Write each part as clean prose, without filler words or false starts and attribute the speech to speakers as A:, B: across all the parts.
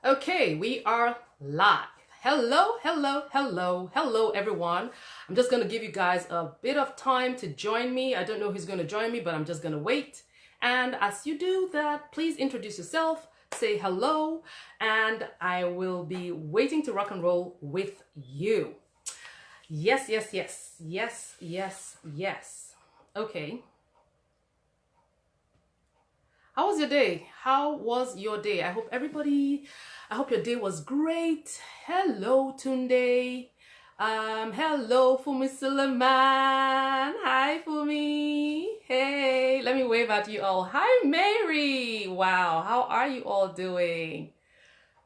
A: Okay, we are live. Hello, hello, hello, hello, everyone. I'm just going to give you guys a bit of time to join me. I don't know who's going to join me, but I'm just going to wait. And as you do that, please introduce yourself, say hello, and I will be waiting to rock and roll with you. Yes, yes, yes, yes, yes, yes. Okay. How was your day? How was your day? I hope your day was great. Hello, Tunde. Hello, Fumi Suleiman. Hi, Fumi. Hey, let me wave at you all. Hi, Mary. Wow, how are you all doing?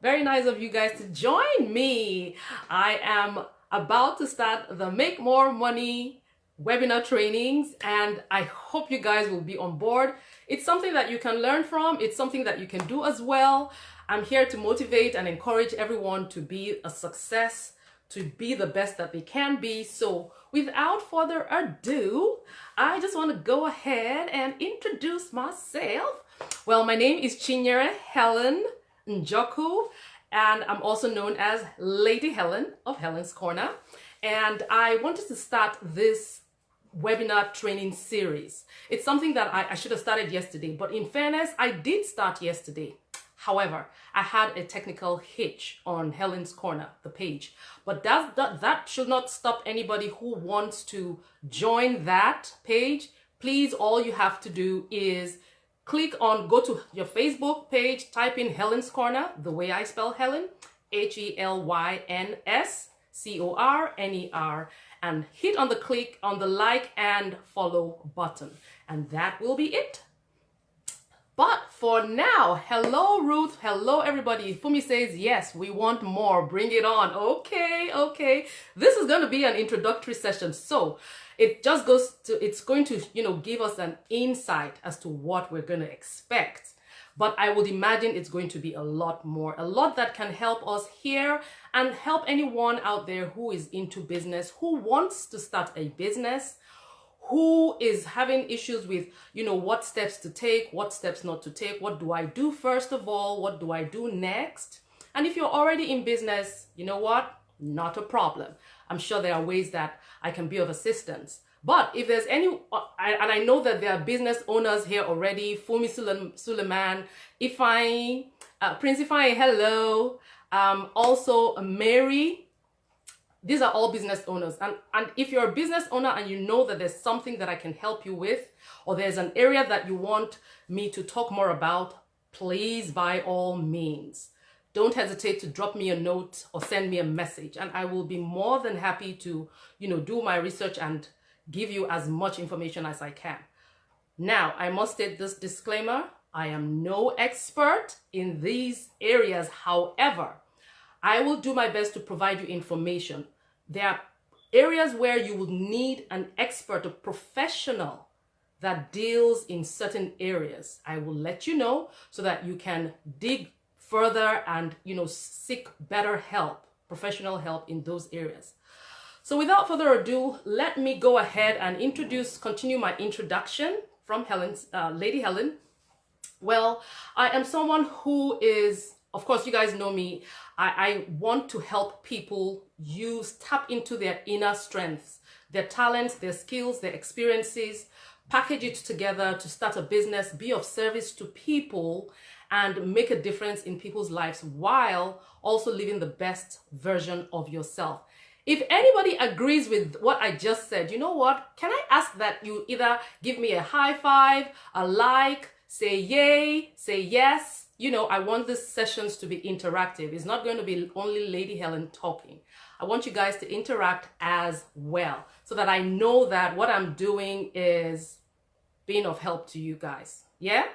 A: Very nice of you guys to join me. I am about to start the Make More Money webinar trainings, and I hope you guys will be on board. It's something that you can learn from. It's something that you can do as well. I'm here to motivate and encourage everyone to be a success, to be the best that they can be. So without further ado, I just want to go ahead and introduce myself. Well, my name is Chinyere Helyn Njoku, and I'm also known as Lady Helyn of Helyn's Corner. And I wanted to start this webinar training series. It's something that I should have started yesterday, but in fairness, I did start yesterday. However, I had a technical hitch on Helyn's Corner, the page. But that should not stop anybody who wants to join that page. Please, all you have to do is go to your Facebook page, type in Helyn's Corner, the way I spell Helyn, HelynsCorner, and hit on the like and follow button. And that will be it. But for now, hello Ruth, hello everybody. Fumi says, yes, we want more, bring it on. Okay. This is going to be an introductory session. So it's going to, give us an insight as to what we're going to expect. But I would imagine it's going to be a lot more, a lot that can help us here and help anyone out there who is into business, who wants to start a business, who is having issues with, what steps to take, what steps not to take, what do I do first of all, what do I do next? And if you're already in business, you know what? Not a problem. I'm sure there are ways that I can be of assistance. But if there's any, and I know that there are business owners here already, Fumi Suleiman, Ifeanyi, Prince Ifeanyi, hello, also Mary. These are all business owners. And if you're a business owner and you know that there's something that I can help you with, or there's an area that you want me to talk more about, please, by all means, don't hesitate to drop me a note or send me a message. And I will be more than happy to, do my research and give you as much information as I can. Now, I must state this disclaimer. I am no expert in these areas. However, I will do my best to provide you information. There are areas where you will need an expert, a professional that deals in certain areas. I will let you know so that you can dig further and, seek better help, professional help in those areas. So without further ado, let me go ahead and continue my introduction from Lady Helyn. Well, I am someone who is, of course, you guys know me. I want to help people tap into their inner strengths, their talents, their skills, their experiences, package it together to start a business, be of service to people, and make a difference in people's lives while also living the best version of yourself. If anybody agrees with what I just said, you know what? Can I ask that you either give me a high five, a like, say yay, say yes. I want these sessions to be interactive. It's not going to be only Lady Helyn talking. I want you guys to interact as well so that I know that what I'm doing is being of help to you guys. Yeah?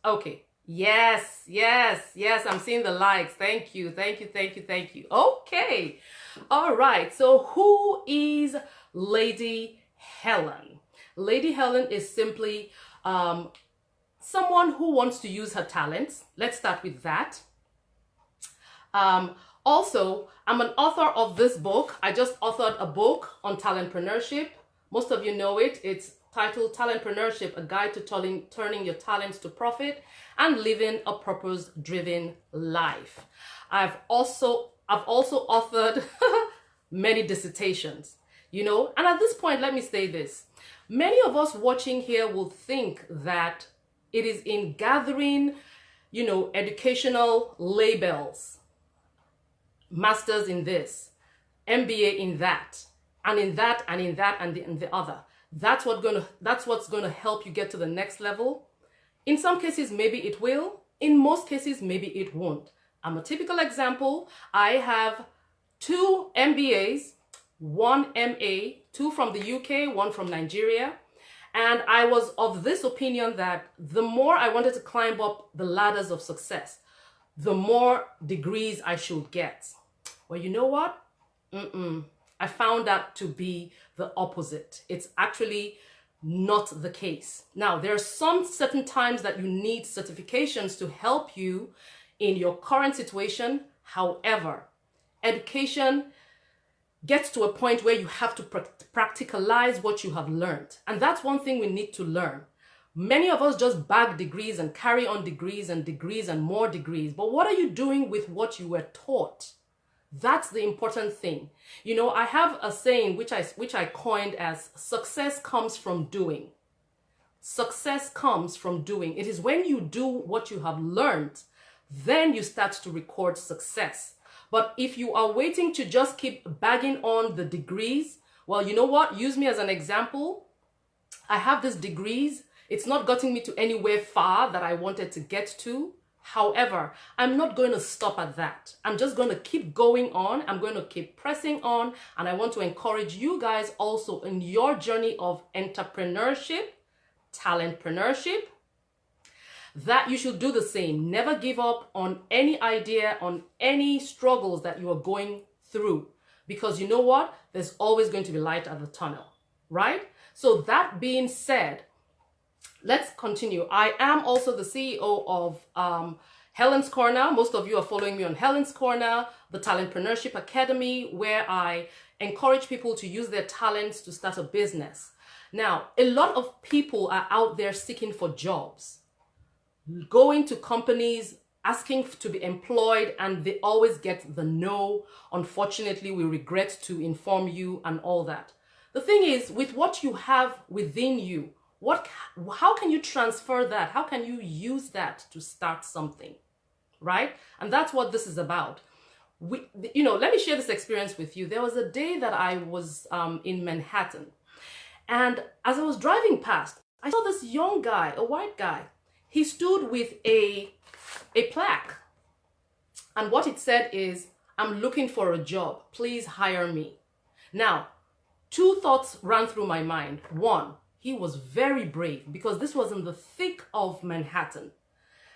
A: Okay. Yes. I'm seeing the likes. Thank you. Okay. All right. So who is Lady Helyn? Lady Helyn is simply someone who wants to use her talents. Let's start with that. Also, I'm an author of this book. I just authored a book on talentpreneurship. Most of you know it. It's titled Talentpreneurship, A Guide to Turning Your Talents to Profit and Living a Purpose-Driven Life. I've also authored many dissertations, you know, and at this point, let me say this. Many of us watching here will think that it is in gathering, you know, educational labels, masters in this, MBA in that, and in that, and in that, and in the other. That's what's gonna help you get to the next level. In some cases, maybe it will. In most cases, maybe it won't. I'm a typical example. I have 2 MBAs, 1 MA, 2 from the UK, 1 from Nigeria. And I was of this opinion that the more I wanted to climb up the ladders of success, the more degrees I should get. Well, you know what? I found that to be the opposite. It's actually not the case. Now, there are some certain times that you need certifications to help you in your current situation. However, education gets to a point where you have to practicalize what you have learned. And that's one thing we need to learn. Many of us just bag degrees and carry on degrees and more degrees. But what are you doing with what you were taught? That's the important thing. You know, I have a saying which I coined as success comes from doing. Success comes from doing. It is when you do what you have learned, then you start to record success. But if you are waiting to just keep bagging on the degrees, well, you know what? Use me as an example. I have these degrees. It's not getting me to anywhere far that I wanted to get to. However, I'm not going to stop at that. I'm just going to keep going on. I'm going to keep pressing on. And I want to encourage you guys also in your journey of entrepreneurship, talentpreneurship, that you should do the same. Never give up on any idea, on any struggles that you are going through. Because you know what? There's always going to be light at the tunnel, right? So that being said, let's continue. I am also the CEO of Helyn's Corner. Most of you are following me on Helyn's Corner, the Talentpreneurship Academy, where I encourage people to use their talents to start a business. Now, a lot of people are out there seeking for jobs, going to companies, asking to be employed, and they always get the no. Unfortunately, we regret to inform you and all that. The thing is, with what you have within you, how can you transfer that? How can you use that to start something, right? And that's what this is about. Let me share this experience with you. There was a day that I was in Manhattan, and as I was driving past, I saw this young guy, a white guy. He stood with a plaque, and what it said is, "I'm looking for a job. Please hire me." Now, 2 thoughts ran through my mind. 1, he was very brave because this was in the thick of Manhattan.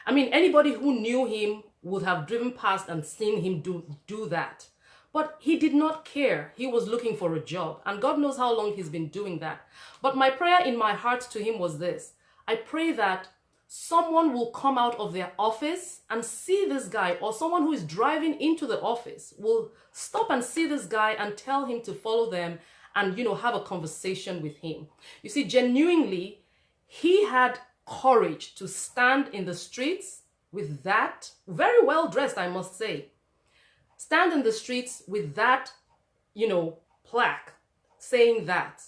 A: I mean, anybody who knew him would have driven past and seen him do that. But he did not care. He was looking for a job, and God knows how long he's been doing that. But my prayer in my heart to him was this: I pray that someone will come out of their office and see this guy, or someone who is driving into the office will stop and see this guy and tell him to follow them and, have a conversation with him. You see, genuinely, he had courage to stand in the streets with that, very well dressed, I must say, stand in the streets with that, plaque saying that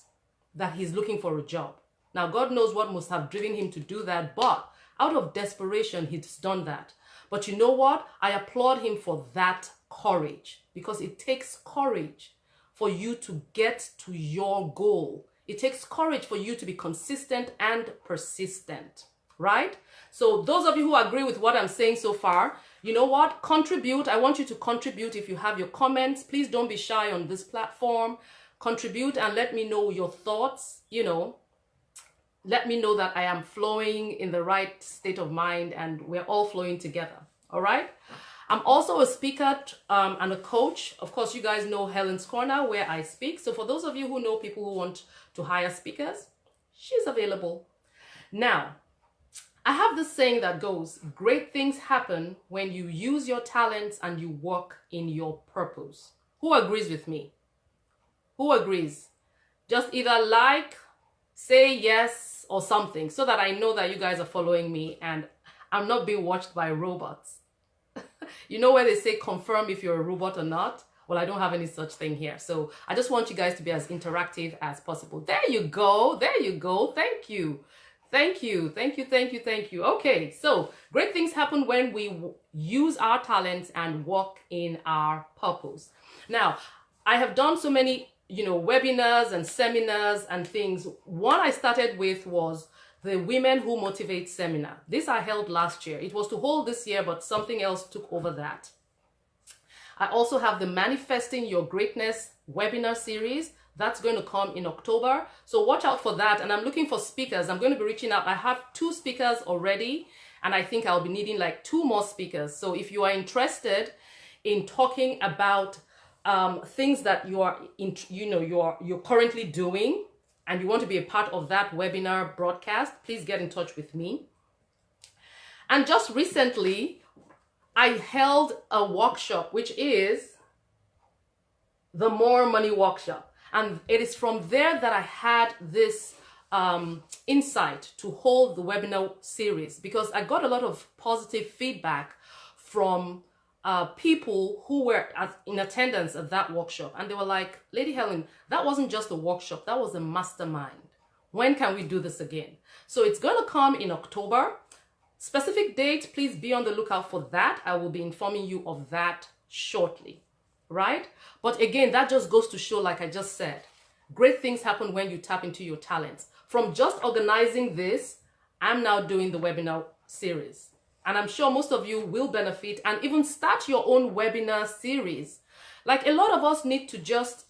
A: he's looking for a job. Now, God knows what must have driven him to do that, but out of desperation, he's done that. But you know what? I applaud him for that courage, because it takes courage for you to get to your goal. It takes courage for you to be consistent and persistent, right? So those of you who agree with what I'm saying so far, you know what? Contribute. I want you to contribute. If you have your comments, please don't be shy on this platform. Contribute and let me know your thoughts, Let me know that I am flowing in the right state of mind and we're all flowing together, all right? I'm also a speaker and a coach. Of course, you guys know Helyn's Corner, where I speak. So for those of you who know people who want to hire speakers, she's available. Now, I have this saying that goes, great things happen when you use your talents and you work in your purpose. Who agrees with me? Who agrees? Just either like, say yes or something so that I know that you guys are following me and I'm not being watched by robots. You know where they say confirm if you're a robot or not? Well, I don't have any such thing here. So I just want you guys to be as interactive as possible. There you go. There you go. Thank you. Thank you. Thank you. Thank you. Thank you. Okay. So great things happen when we use our talents and walk in our purpose. Now, I have done so many, webinars and seminars and things. One I started with was the Women Who Motivate seminar. This I held last year. It was to hold this year, but something else took over that. I also have the Manifesting Your Greatness webinar series. That's going to come in October. So watch out for that. And I'm looking for speakers. I'm going to be reaching out. I have 2 speakers already, and I think I'll be needing like 2 more speakers. So if you are interested in talking about things that you're currently doing, and you want to be a part of that webinar broadcast, please get in touch with me. And just recently, I held a workshop, which is the More Money Workshop. And it is from there that I had this insight to hold the webinar series, because I got a lot of positive feedback from people who were in attendance at that workshop. And they were like, Lady Helyn, that wasn't just a workshop, that was a mastermind. When can we do this again? So it's going to come in October. Specific date, please be on the lookout for that. I will be informing you of that shortly, right? But again, that just goes to show, like I just said, great things happen when you tap into your talents. From just organizing this, I'm now doing the webinar series. And I'm sure most of you will benefit and even start your own webinar series. Like, a lot of us need to just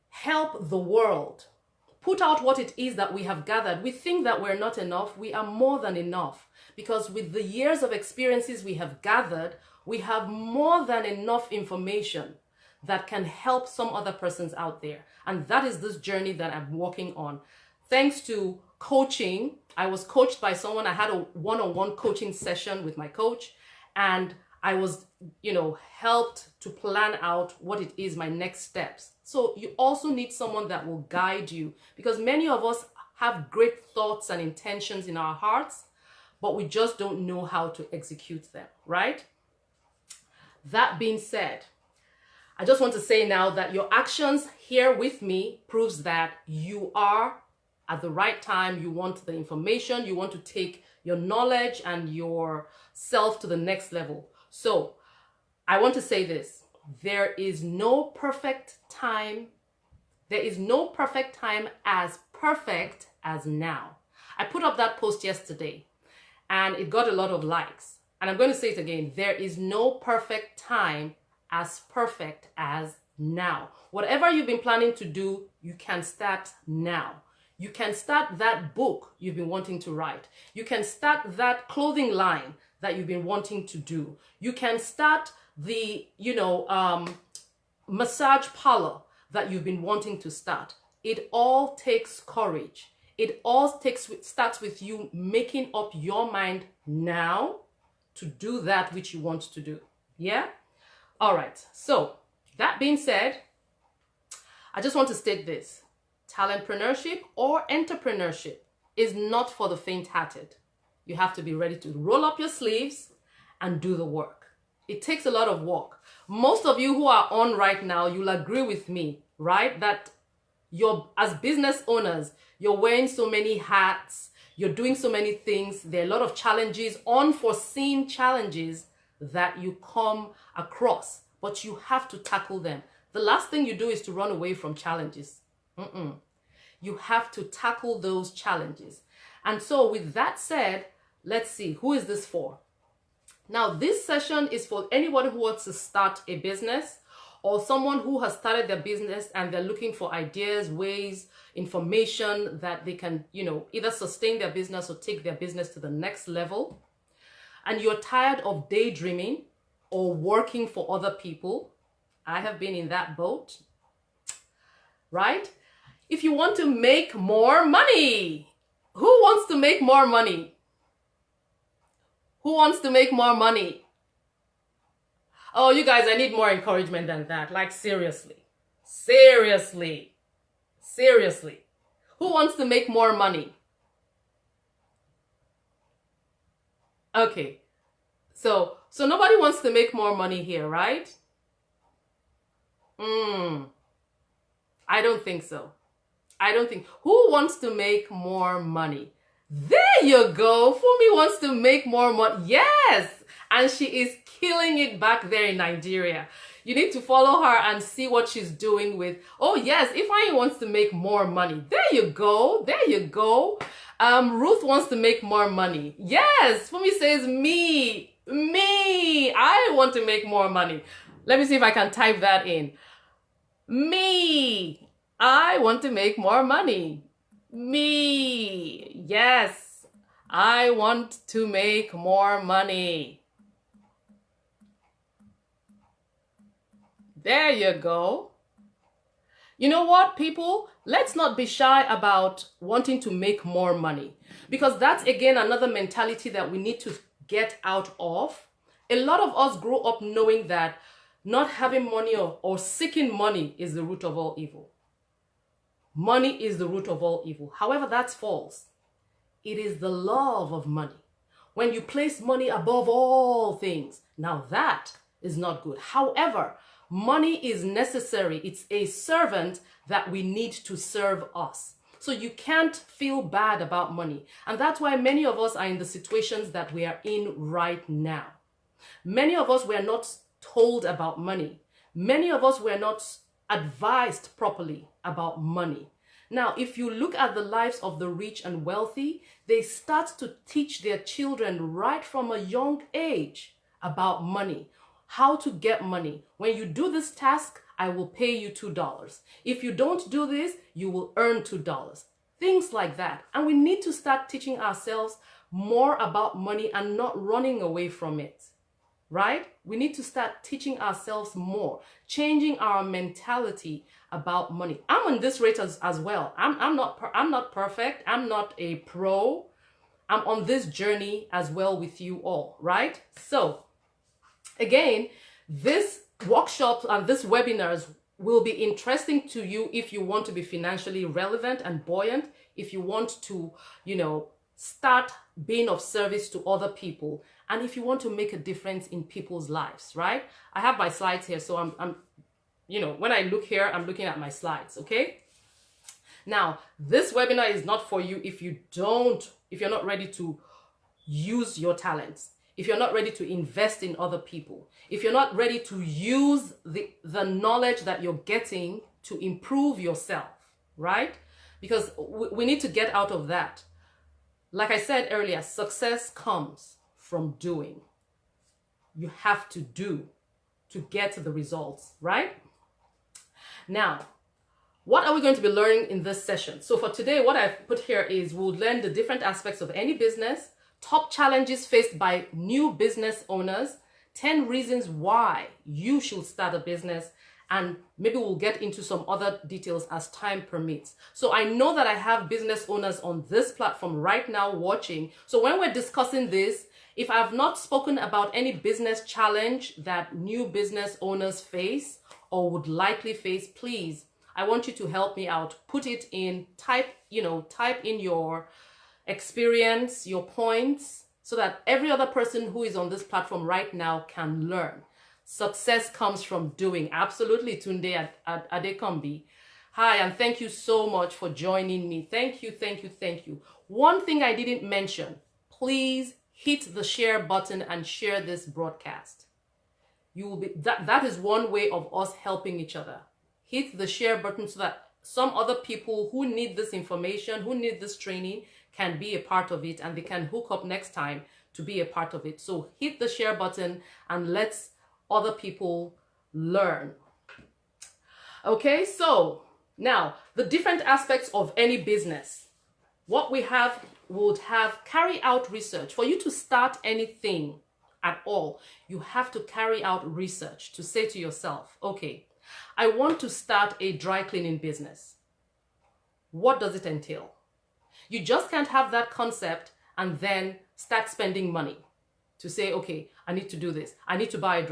A: help the world, put out what it is that we have gathered. We think that we're not enough. We are more than enough, because with the years of experiences we have gathered, we have more than enough information that can help some other persons out there. And that is this journey that I'm walking on. Thanks to coaching, I was coached by someone. I had a one-on-one coaching session with my coach, and I was, helped to plan out what it is, my next steps. So you also need someone that will guide you, because many of us have great thoughts and intentions in our hearts, but we just don't know how to execute them, right? That being said, I just want to say now that your actions here with me proves that you are at the right time. You want the information, you want to take your knowledge and your self to the next level. So I want to say this: there is no perfect time. There is no perfect time as perfect as now. I put up that post yesterday and it got a lot of likes. And I'm going to say it again. There is no perfect time as perfect as now. Whatever you've been planning to do, you can start now. You can start that book you've been wanting to write. You can start that clothing line that you've been wanting to do. You can start the, massage parlor that you've been wanting to start. It all takes courage. It all starts with you making up your mind now to do that which you want to do. Yeah? All right. So that being said, I just want to state this. Talentpreneurship or entrepreneurship is not for the faint-hearted. You have to be ready to roll up your sleeves and do the work. It takes a lot of work. Most of you who are on right now, you'll agree with me, right? That as business owners, you're wearing so many hats, you're doing so many things. There are a lot of challenges, unforeseen challenges that you come across, but you have to tackle them. The last thing you do is to run away from challenges. You have to tackle those challenges. And so with that said, let's see, who is this for? Now, this session is for anyone who wants to start a business, or someone who has started their business and they're looking for ideas, ways, information that they can, either sustain their business or take their business to the next level. And you're tired of daydreaming or working for other people. I have been in that boat, right? If you want to make more money, who wants to make more money? Who wants to make more money? Oh, you guys, I need more encouragement than that. Like, seriously. Seriously. Seriously. Who wants to make more money? Okay. So nobody wants to make more money here, right? I don't think so. I don't think. Who wants to make more money? There you go. Fumi wants to make more money. Yes. And she is killing it back there in Nigeria. You need to follow her and see what she's doing with, oh yes, Ifeanyi wants to make more money. There you go. There you go. Ruth wants to make more money. Yes. Fumi says me. I want to make more money. Let me see if I can type that in. Me. I want to make more money. Me. Yes. I want to make more money. There you go. You know what, people? Let's not be shy about wanting to make more money, because that's, again, another mentality that we need to get out of. A lot of us grow up knowing that not having money or seeking money is the root of all evil. Money is the root of all evil. However, that's false. It is the love of money. When you place money above all things, now that is not good. However, money is necessary. It's a servant that we need to serve us. So you can't feel bad about money. And that's why many of us are in the situations that we are in right now. Many of us were not told about money. Many of us were not advised properly about money. Now, if you look at the lives of the rich and wealthy, they start to teach their children right from a young age about money, how to get money. When you do this task, I will pay you $2. If you don't do this, you will earn $2. Things like that. And we need to start teaching ourselves more about money and not running away from it. Right? We need to start teaching ourselves more, changing our mentality about money. I'm on this rate as well. I'm not perfect. I'm not a pro. I'm on this journey as well with you all, right? So again, this workshop and this webinars will be interesting to you if you want to be financially relevant and buoyant, if you want to, start being of service to other people, and if you want to make a difference in people's lives, right? I have my slides here, so I'm when I look here, I'm looking at my slides, okay? Now, this webinar is not for you if you're not ready to use your talents, if you're not ready to invest in other people, if you're not ready to use the knowledge that you're getting to improve yourself, right? Because we need to get out of that. Like I said earlier, success comes from doing. You have to do to get the results, right? Now, what are we going to be learning in this session? So for today, what I've put here is we'll learn the different aspects of any business, top challenges faced by new business owners, 10 reasons why you should start a business, and maybe we'll get into some other details as time permits. So I know that I have business owners on this platform right now watching. So when we're discussing this, if I've not spoken about any business challenge that new business owners face or would likely face, please, I want you to help me out. Put it in, type in your experience, your points, so that every other person who is on this platform right now can learn. Success comes from doing. Absolutely, Tunde Adekombi. Hi, and thank you so much for joining me. Thank you, thank you, thank you. One thing I didn't mention, please hit the share button and share this broadcast. You will be that is one way of us helping each other. Hit the share button so that some other people who need this information, who need this training, can be a part of it, and they can hook up next time to be a part of it. So hit the share button and let's other people learn. Okay, so now the different aspects of any business. What we would have carry out research. For you to start anything at all, you have to carry out research to say to yourself, okay, I want to start a dry cleaning business. What does it entail? You just can't have that concept and then start spending money to say, okay, I need to do this. I need to buy a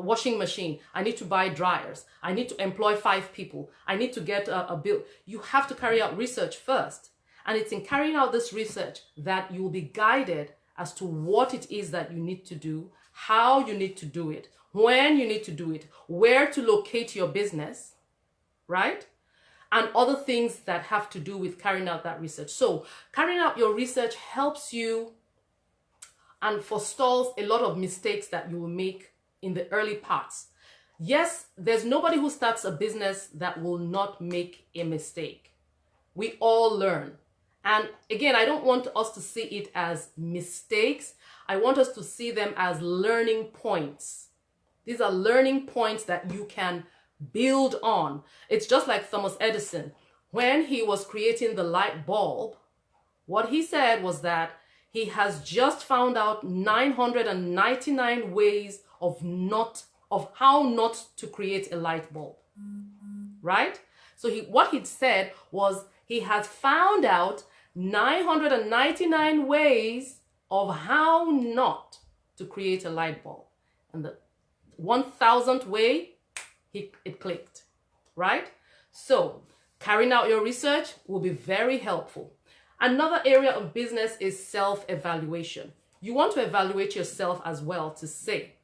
A: washing machine. I need to buy dryers. I need to employ 5 people. I need to get a bill. You have to carry out research first. And it's in carrying out this research that you will be guided as to what it is that you need to do, how you need to do it, when you need to do it, where to locate your business, right? And other things that have to do with carrying out that research. So carrying out your research helps you and forestalls a lot of mistakes that you will make in the early parts. Yes, there's nobody who starts a business that will not make a mistake. We all learn. And again, I don't want us to see it as mistakes. I want us to see them as learning points. These are learning points that you can build on. It's just like Thomas Edison. When he was creating the light bulb, what he said was that he has just found out 999 ways of how not to create a light bulb, right? So what he said was he has found out 999 ways of how not to create a light bulb. And the 1000th way, it clicked, right? So carrying out your research will be very helpful. Another area of business is self-evaluation. You want to evaluate yourself as well to say,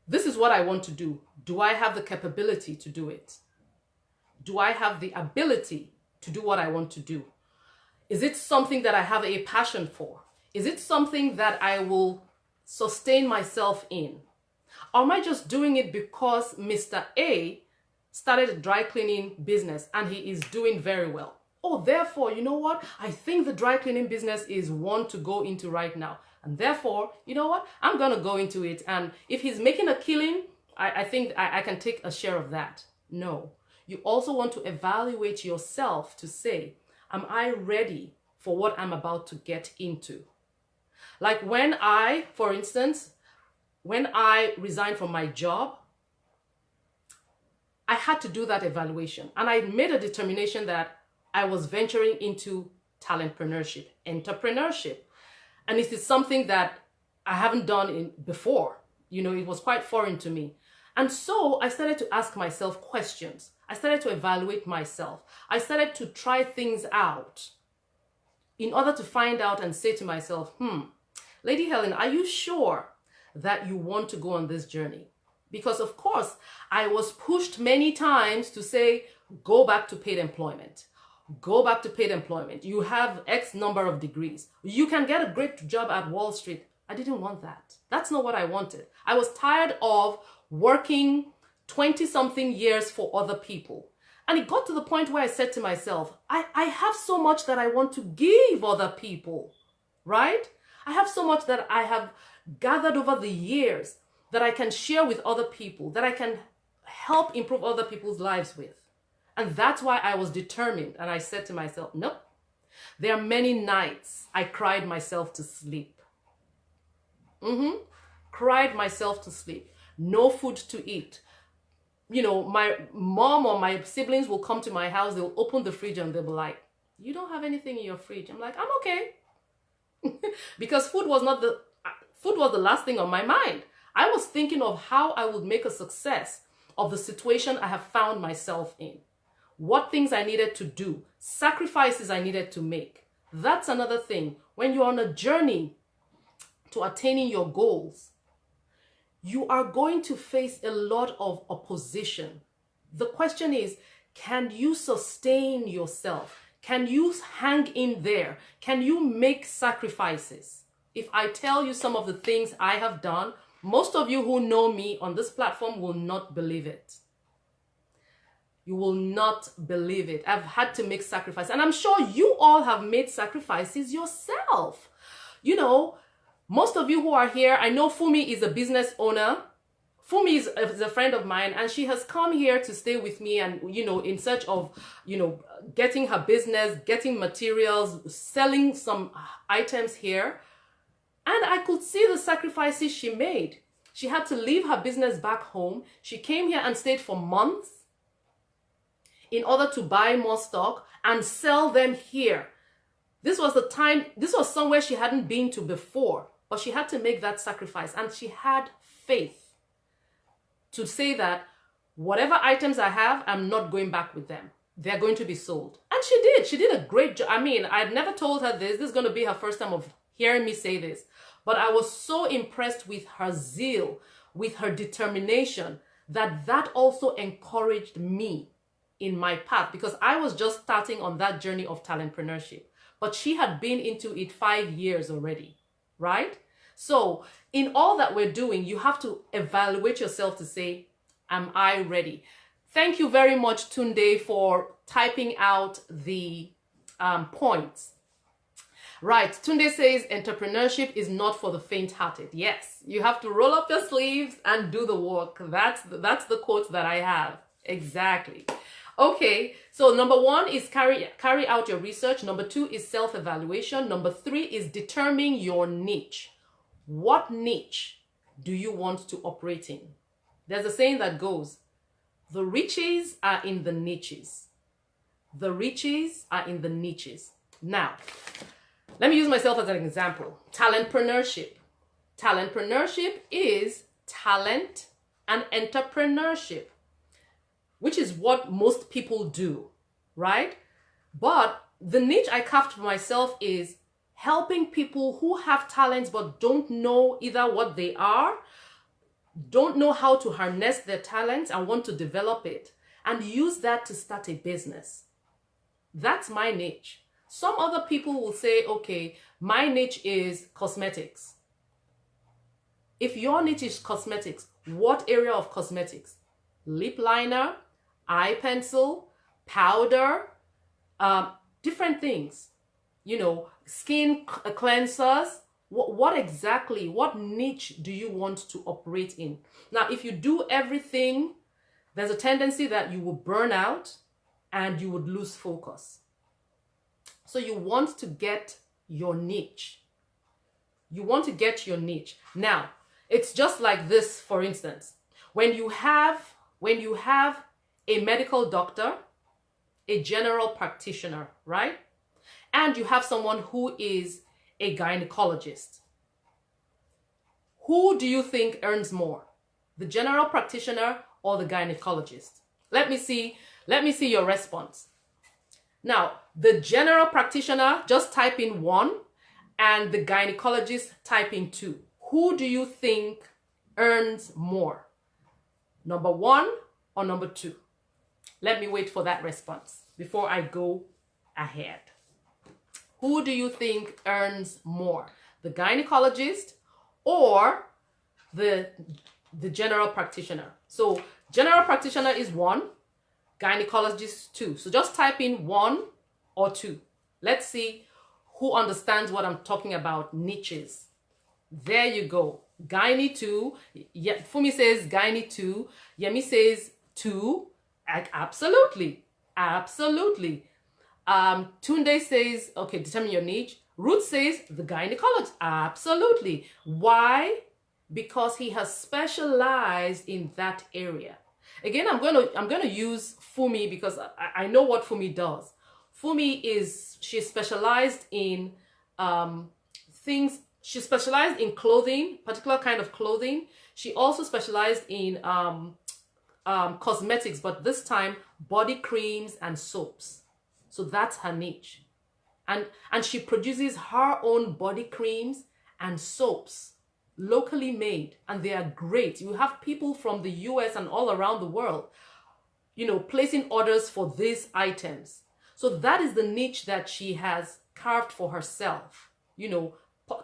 A: this is what I want to do. Do I have the capability to do it? Do I have the ability to do what I want to do? Is it something that I have a passion for? Is it something that I will sustain myself in? Or am I just doing it because Mr. A started a dry cleaning business and he is doing very well? Oh, therefore, you know what? I think the dry cleaning business is one to go into right now. And therefore, you know what? I'm going to go into it. And if he's making a killing, I think I can take a share of that. No. You also want to evaluate yourself to say, am I ready for what I'm about to get into? Like when for instance, when I resigned from my job, I had to do that evaluation. And I made a determination that I was venturing into talentpreneurship, entrepreneurship. And it is something that I haven't done before. You know, it was quite foreign to me. And so I started to ask myself questions. I started to evaluate myself. I started to try things out in order to find out and say to myself, Lady Helyn, are you sure that you want to go on this journey? Because of course, I was pushed many times to say, go back to paid employment. Go back to paid employment. You have X number of degrees. You can get a great job at Wall Street. I didn't want that. That's not what I wanted. I was tired of working 20-something years for other people. And it got to the point where I said to myself, I have so much that I want to give other people, right? I have so much that I have gathered over the years that I can share with other people, that I can help improve other people's lives with. And that's why I was determined. And I said to myself, nope. There are many nights I cried myself to sleep. Cried myself to sleep. No food to eat. You know, my mom or my siblings will come to my house. They'll open the fridge and they'll be like, you don't have anything in your fridge. I'm like, I'm okay. Because food was the last thing on my mind. I was thinking of how I would make a success of the situation I have found myself in. What things I needed to do, sacrifices I needed to make. That's another thing. When you're on a journey to attaining your goals, you are going to face a lot of opposition. The question is, can you sustain yourself? Can you hang in there? Can you make sacrifices? If I tell you some of the things I have done, most of you who know me on this platform will not believe it. You will not believe it. I've had to make sacrifices. And I'm sure you all have made sacrifices yourself. You know, most of you who are here, I know Fumi is a business owner. Fumi is a friend of mine, and she has come here to stay with me and, you know, in search of, you know, getting her business, getting materials, selling some items here. And I could see the sacrifices she made. She had to leave her business back home. She came here and stayed for months in order to buy more stock and sell them here. This was the time, this was somewhere she hadn't been to before, but she had to make that sacrifice. And she had faith to say that whatever items I have, I'm not going back with them. They're going to be sold. And she did. She did a great job. I mean, I'd never told her this. This is going to be her first time of hearing me say this. But I was so impressed with her zeal, with her determination, that also encouraged me in my path, because I was just starting on that journey of talentpreneurship. But she had been into it 5 years already, right? So in all that we're doing, you have to evaluate yourself to say, am I ready? Thank you very much, Tunde, for typing out the points. Right, Tunde says entrepreneurship is not for the faint-hearted. Yes, you have to roll up your sleeves and do the work. That's the quote that I have. Exactly. Okay, so number 1 is carry out your research. Number 2 is self-evaluation. Number 3 is determine your niche. What niche do you want to operate in? There's a saying that goes, the riches are in the niches. The riches are in the niches. Now, let me use myself as an example. Talentpreneurship. Talentpreneurship is talent and entrepreneurship, which is what most people do, right? But the niche I carved for myself is helping people who have talents but don't know either what they are, don't know how to harness their talents and want to develop it, and use that to start a business. That's my niche. Some other people will say, okay, my niche is cosmetics. If your niche is cosmetics, what area of cosmetics? Lip liner, eye pencil, powder, different things, you know, skin cleansers. What exactly, what niche do you want to operate in? Now, if you do everything, there's a tendency that you will burn out and you would lose focus. So you want to get your niche. You want to get your niche. Now, it's just like this, for instance. When you have a medical doctor, a general practitioner, right? And you have someone who is a gynecologist. Who do you think earns more? The general practitioner or the gynecologist? Let me see your response. Now, the general practitioner, just type in 1, and the gynecologist, type in 2. Who do you think earns more? Number 1 or number 2? Let me wait for that response before I go ahead. Who do you think earns more? The gynecologist or the general practitioner? So general practitioner is 1, gynecologist 2. So just type in 1 or 2. Let's see who understands what I'm talking about, niches. There you go. Gyne 2. Yeah, Fumi says gyne 2. Yemi says 2. Absolutely. Absolutely. Tunde says, okay, determine your niche. Ruth says the gynecologist. Absolutely. Why? Because he has specialized in that area. Again, I'm going to use Fumi because I know what Fumi does. Fumi she's specialized in things. She specialized in clothing, particular kind of clothing. She also specialized in cosmetics, but this time body creams and soaps. So that's her niche. And she produces her own body creams and soaps, locally made, and they are great. You have people from the US and all around the world, you know, placing orders for these items. So that is the niche that she has carved for herself. You know,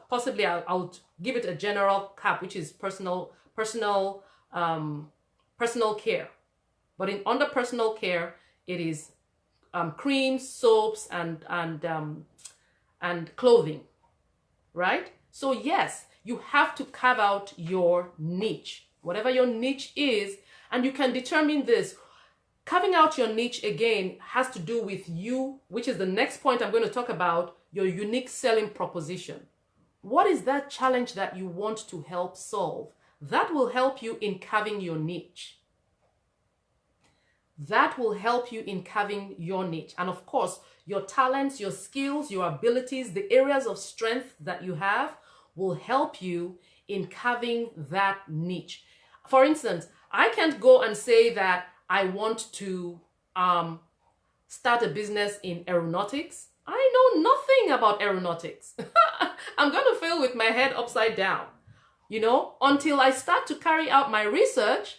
A: possibly I'll give it a general cap, which is personal care. But under personal care, it is creams, soaps, and clothing, right? So yes, you have to carve out your niche, whatever your niche is, and you can determine this. Carving out your niche, again, has to do with you, which is the next point I'm going to talk about, your unique selling proposition. What is that challenge that you want to help solve? That will help you in carving your niche. that will help you in carving your niche. And of course, your talents, your skills, your abilities, the areas of strength that you have will help you in carving that niche. For instance, I can't go and say that I want to start a business in aeronautics. I know nothing about aeronautics. I'm going to fail with my head upside down, until I start to carry out my research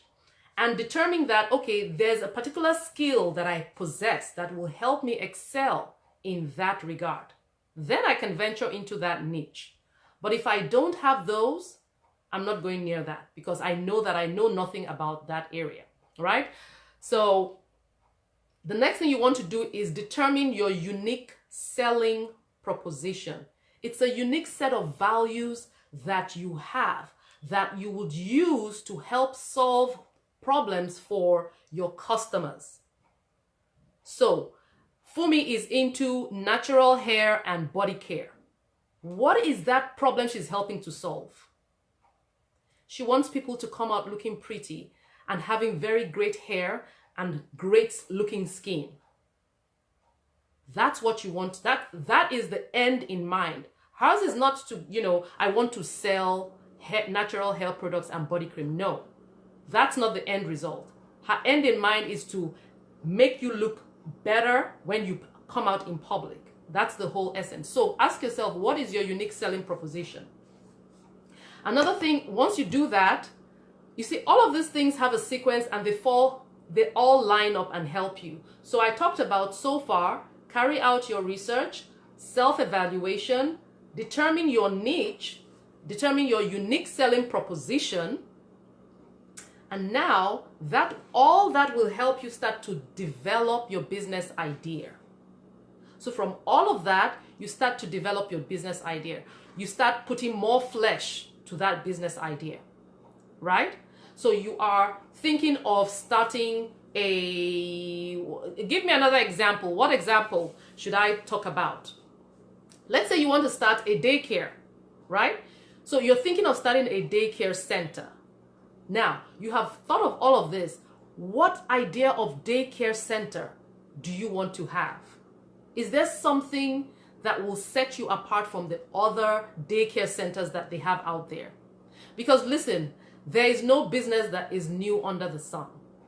A: and determine that, okay, there's a particular skill that I possess that will help me excel in that regard. Then I can venture into that niche. But if I don't have those, I'm not going near that, because I know that I know nothing about that area, right? So the next thing you want to do is determine your unique selling proposition. It's a unique set of values that you have that you would use to help solve problems for your customers. So Fumi is into natural hair and body care. What is that problem she's helping to solve? She wants people to come out looking pretty and having very great hair and great looking skin. That's what you want. That is the end in mind. Hers is not to, I want to sell natural hair products and body cream. No, that's not the end result. Her end in mind is to make you look better when you come out in public. That's the whole essence. So ask yourself, what is your unique selling proposition? Another thing, once you do that, you see all of these things have a sequence and they all line up and help you. So I talked about so far, carry out your research, self-evaluation, determine your niche, determine your unique selling proposition, and now all that will help you start to develop your business idea. So from all of that, you start to develop your business idea. You start putting more flesh to that business idea, right? So you are thinking of starting give me another example. What example should I talk about? Let's say you want to start a daycare, right? So you're thinking of starting a daycare center. Now, you have thought of all of this. What idea of daycare center do you want to have? Is there something that will set you apart from the other daycare centers that they have out there? Because listen, there is no business that is new under the sun.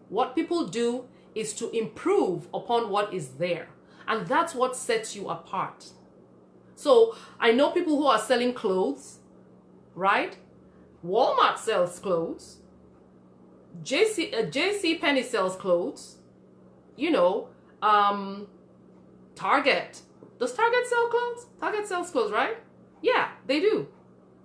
A: What people do is to improve upon what is there. And that's what sets you apart. So I know people who are selling clothes, right? Walmart sells clothes. JC Penney sells clothes. Target. Does Target sell clothes? Target sells clothes, right? Yeah, they do.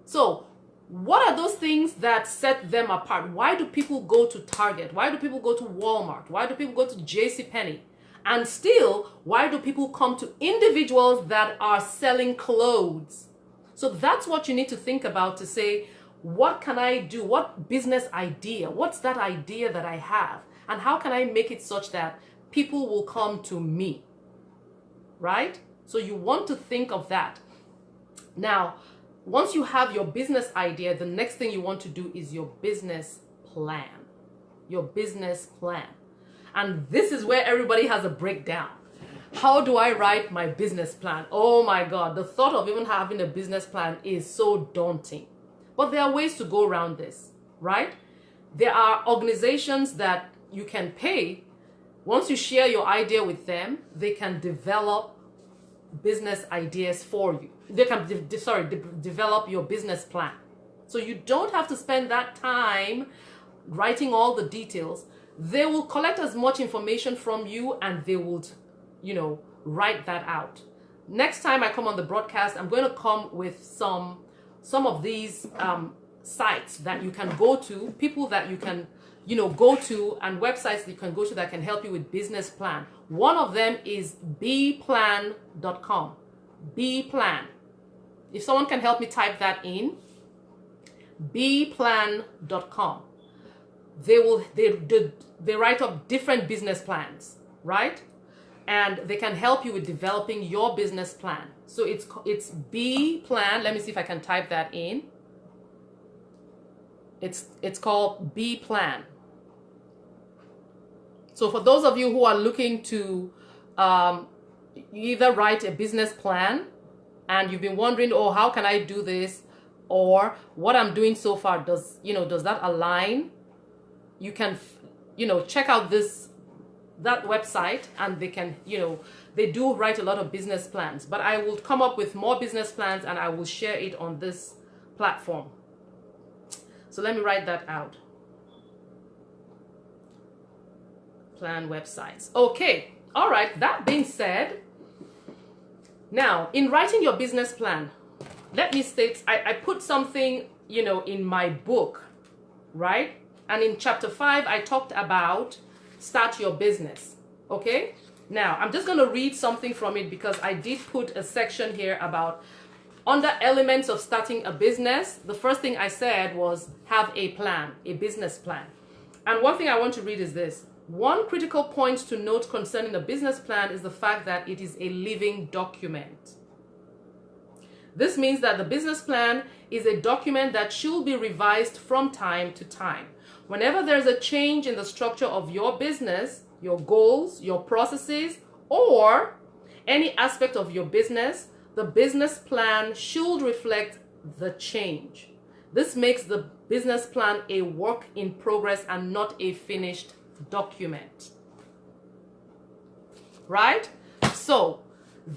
A: So what are those things that set them apart? Why do people go to Target? Why do people go to Walmart? Why do people go to JC Penney? And still, why do people come to individuals that are selling clothes? So that's what you need to think about to say, what can I do? What business idea? What's that idea that I have? And how can I make it such that people will come to me? Right? So you want to think of that. Now, once you have your business idea, the next thing you want to do is your business plan. Your business plan. And this is where everybody has a breakdown. How do I write my business plan? Oh my God, the thought of even having a business plan is so daunting. But there are ways to go around this, right? There are organizations that you can pay. Once you share your idea with them, they can develop business ideas for you. They can develop your business plan. So you don't have to spend that time writing all the details. They will collect as much information from you and they will, write that out. Next time I come on the broadcast, I'm going to come with some of these sites that you can go to, people that you can go to, and websites that you can go to that can help you with business plan. One of them is bplan.com. Bplan. If someone can help me type that in, bplan.com. They write up different business plans, right? And they can help you with developing your business plan. So it's bplan. Let me see if I can type that in. It's called bplan. So for those of you who are looking to either write a business plan and you've been wondering, oh, how can I do this? Or what I'm doing so far, does that align? You can, check out that website, and they can, they do write a lot of business plans, but I will come up with more business plans and I will share it on this platform. So let me write that out. Plan websites. Okay. All right. That being said, now in writing your business plan, let me state, I put something, in my book, right? And in chapter 5, I talked about start your business. Okay. Now I'm just going to read something from it because I did put a section here about under elements of starting a business. The first thing I said was have a plan, a business plan. And one thing I want to read is this. One critical point to note concerning a business plan is the fact that it is a living document. This means that the business plan is a document that should be revised from time to time. Whenever there's a change in the structure of your business, your goals, your processes, or any aspect of your business, the business plan should reflect the change. This makes the business plan a work in progress and not a finished document. Right? So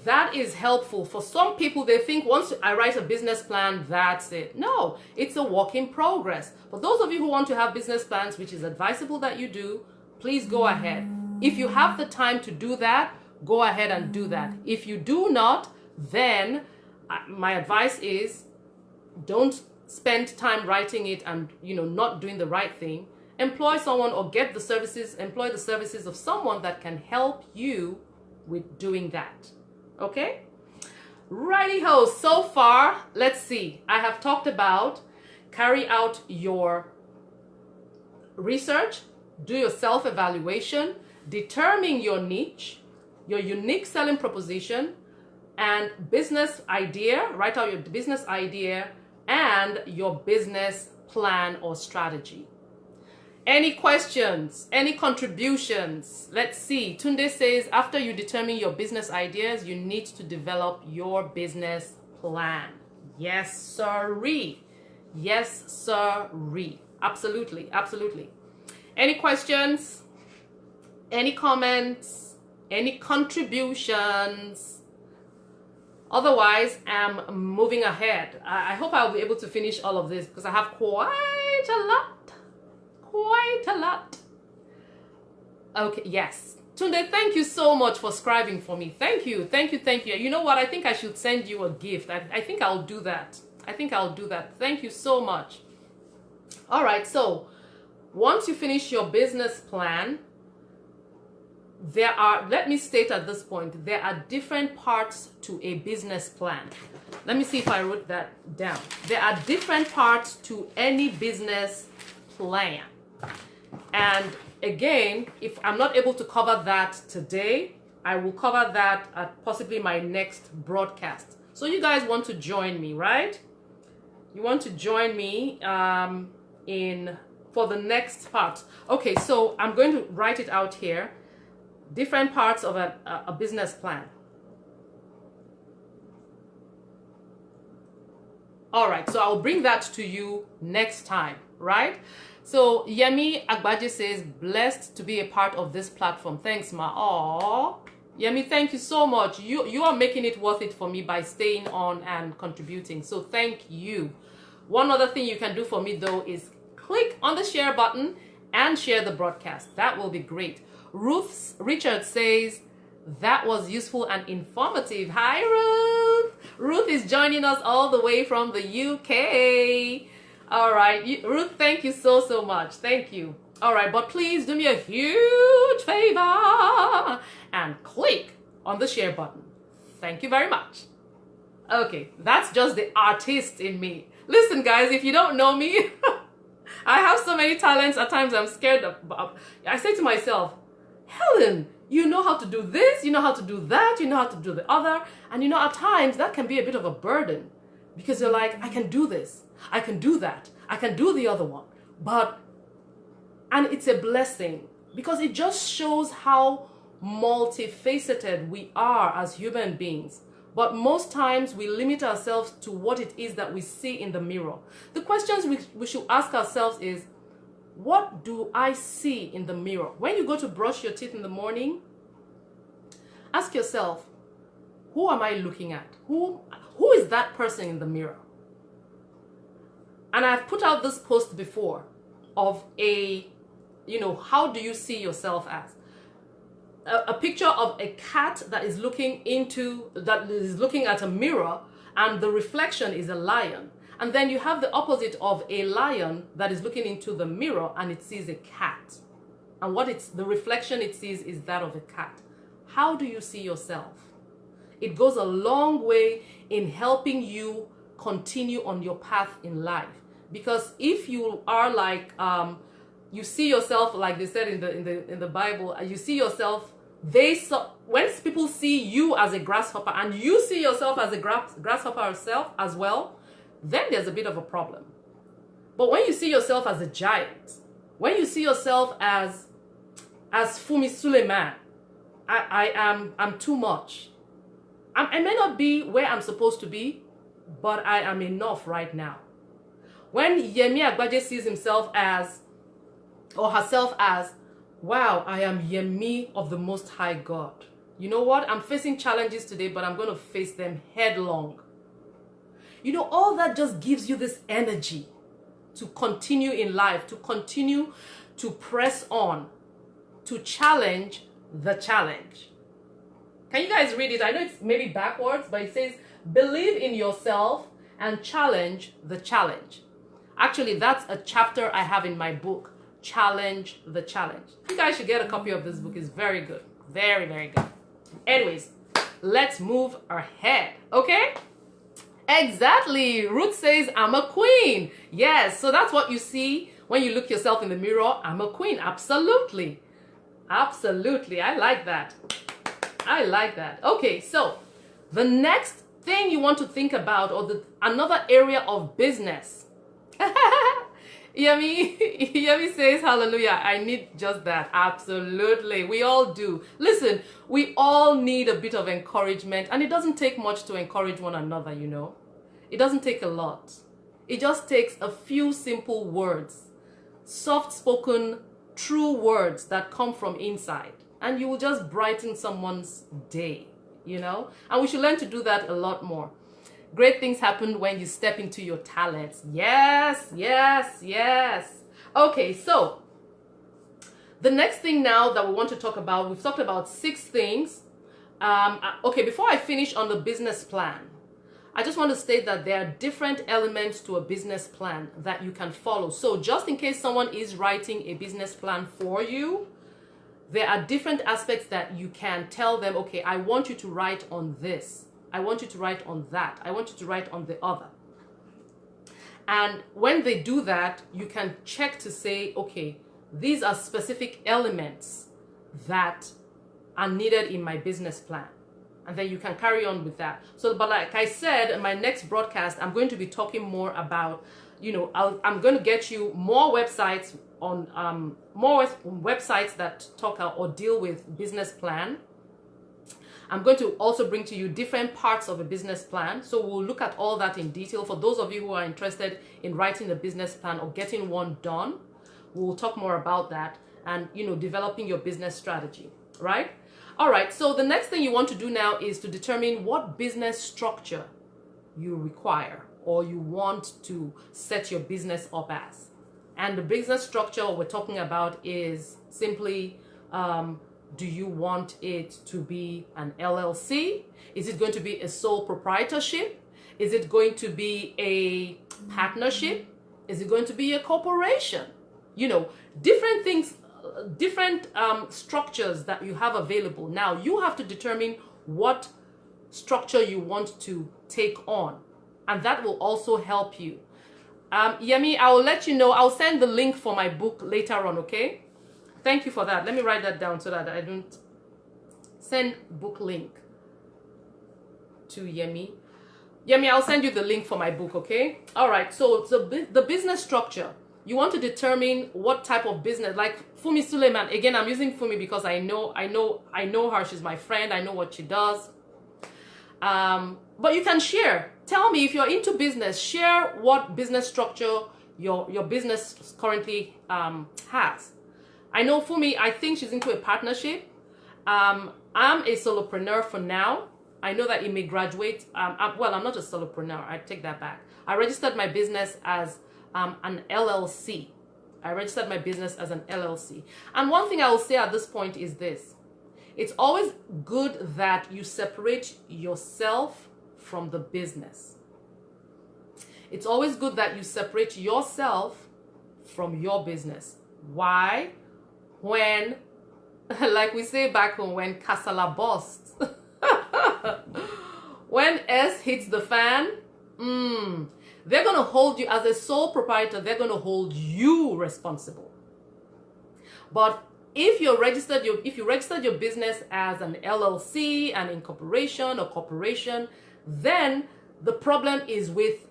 A: that is helpful. For some people, they think once I write a business plan, that's it. No, it's a work in progress. For those of you who want to have business plans, which is advisable that you do, please go ahead. If you have the time to do that, go ahead and do that. If you do not, then my advice is don't spend time writing it and not doing the right thing. Employ someone or employ the services of someone that can help you with doing that. Okay? Righty-ho, so far, let's see. I have talked about carry out your research, do your self-evaluation, determine your niche, your unique selling proposition, and business idea. Write out your business idea and your business plan or strategy. Any questions? Any contributions? Let's see. Tunde says, after you determine your business ideas, you need to develop your business plan. Yes, sirree. Yes, sirree. Absolutely. Absolutely. Any questions? Any comments? Any contributions? Otherwise, I'm moving ahead. I hope I'll be able to finish all of this because I have quite a lot. Okay, yes. Tunde, thank you so much for scribing for me. Thank you. You know what? I think I should send you a gift. I think I'll do that. Thank you so much. All right, so once you finish your business plan, let me state at this point, there are different parts to a business plan. Let me see if I wrote that down. There are different parts to any business plan. And again, if I'm not able to cover that today, I will cover that at possibly my next broadcast. So you guys want to join me, right? You want to join me for the next part. Okay, so I'm going to write it out here. Different parts of a business plan. All right, so I'll bring that to you next time, right? So Yemi Agbaje says, blessed to be a part of this platform. Thanks, ma. Aww. Yemi, thank you so much. You are making it worth it for me by staying on and contributing. So thank you. One other thing you can do for me though is click on the share button and share the broadcast. That will be great. Richard says, that was useful and informative. Hi, Ruth. Ruth is joining us all the way from the UK. All right, Ruth, thank you so much. Thank you. All right, but please do me a huge favor and click on the share button. Thank you very much. Okay, that's just the artist in me. Listen, guys, if you don't know me, I have so many talents. At times I'm scared of. I say to myself, Helen, you know how to do this, you know how to do that, you know how to do the other. And at times that can be a bit of a burden because you're like, I can do this, I can do that, I can do the other one. And it's a blessing. because it just shows how multifaceted we are as human beings. But most times we limit ourselves to what it is that we see in the mirror. The questions we should ask ourselves is, what do I see in the mirror? When you go to brush your teeth in the morning, ask yourself, who am I looking at? Who is that person in the mirror? And I've put out this post before of how do you see yourself as? A picture of a cat that is looking at a mirror, and the reflection is a lion. And then you have the opposite of a lion that is looking into the mirror and it sees a cat. And the reflection it sees is that of a cat. How do you see yourself? It goes a long way in helping you continue on your path in life. Because if you are like, you see yourself, like they said in the Bible, you see yourself, when people see you as a grasshopper and you see yourself as a grasshopper yourself as well, then there's a bit of a problem. But when you see yourself as a giant, when you see yourself as Fumi Suleiman, I'm too much. I may not be where I'm supposed to be, but I am enough right now. When Yemi Agbaje sees himself as, or herself as, wow, I am Yemi of the Most High God. You know what? I'm facing challenges today, but I'm going to face them headlong. You know, all that just gives you this energy to continue in life, to continue to press on, to challenge the challenge. Can you guys read it? I know it's maybe backwards, but it says, believe in yourself and challenge the challenge. Actually, that's a chapter I have in my book, Challenge the Challenge. You guys should get a copy of this book. It's very good. Very, very good. Anyways, let's move ahead, okay? Exactly. Ruth says, I'm a queen. Yes, so that's what you see when you look yourself in the mirror. I'm a queen. Absolutely. Absolutely. I like that. I like that. Okay, so the next thing you want to think about, or another area of business. Yemi says, hallelujah, I need just that. Absolutely. We all do. Listen, we all need a bit of encouragement, and it doesn't take much to encourage one another, you know. It doesn't take a lot. It just takes a few simple words, soft-spoken, true words that come from inside, and you will just brighten someone's day, you know. And we should learn to do that a lot more. Great things happen when you step into your talents. Yes, yes, yes. Okay, so the next thing now that we want to talk about, we've talked about 6 things. Okay, before I finish on the business plan, I just want to state that there are different elements to a business plan that you can follow. So just in case someone is writing a business plan for you, there are different aspects that you can tell them, okay, I want you to write on this. I want you to write on that. I want you to write on the other. And when they do that, you can check to say, okay, these are specific elements that are needed in my business plan. And then you can carry on with that. So, but like I said, in my next broadcast, I'm going to be talking more about, you know, I'm going to get you more websites on, more websites that talk or deal with business plan. I'm going to also bring to you different parts of a business plan. So we'll look at all that in detail. For those of you who are interested in writing a business plan or getting one done, we'll talk more about that and, you know, developing your business strategy, right? All right, so the next thing you want to do now is to determine what business structure you require or you want to set your business up as. And the business structure we're talking about is simply, do you want it to be an LLC? Is it going to be a sole proprietorship? Is it going to be a partnership? Is it going to be a corporation? You know, different things, different structures that you have available. Now, you have to determine what structure you want to take on. And that will also help you. Yemi, I will let you know. I'll send the link for my book later on, okay? Thank you for that. Let me write that down so that I don't send book link to Yemi. Yemi, I'll send you the link for my book, okay? All right, so the business structure. you want to determine what type of business, like Fumi Suleiman. Again, I'm using Fumi because I know her. She's my friend. I know what she does. But you can share. Tell me if you're into business. Share what business structure your business currently has. I know Fumi, I think she's into a partnership. I'm a solopreneur for now. I know that it may graduate. Well, I'm not a solopreneur. I take that back. I registered my business as an LLC. I registered my business as an LLC. And one thing I will say at this point is this. It's always good that you separate yourself from the business. It's always good that you separate yourself from your business. Why? When, like we say back home, when Kasala busts, when S hits the fan, they're going to hold you as a sole proprietor. They're going to hold you responsible. But if you registered your business as an LLC, an incorporation or corporation, then the problem is with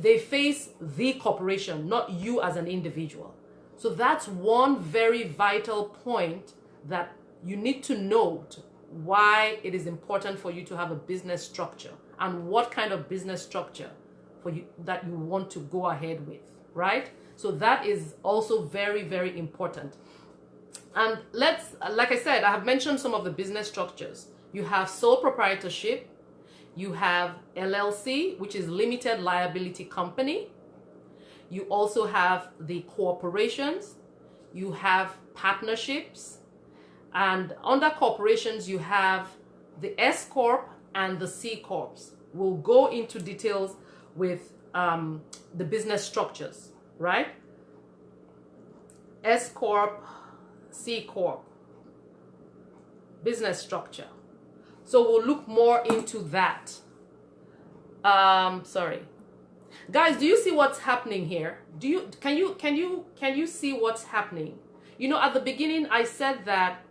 A: they face the corporation, not you as an individual. So that's one very vital point that you need to note, why it is important for you to have a business structure and what kind of business structure for you that you want to go ahead with, right? So that is also very, very important. And like I said, I have mentioned some of the business structures. You have sole proprietorship, you have LLC, which is limited liability company. You also have the corporations, you have partnerships, and under corporations, you have the S Corp and the C Corps. We'll go into details with the business structures, right? S Corp, C Corp, business structure. So we'll look more into that. Sorry. Guys, do you see what's happening here? Can you see what's happening? You know, at the beginning I said that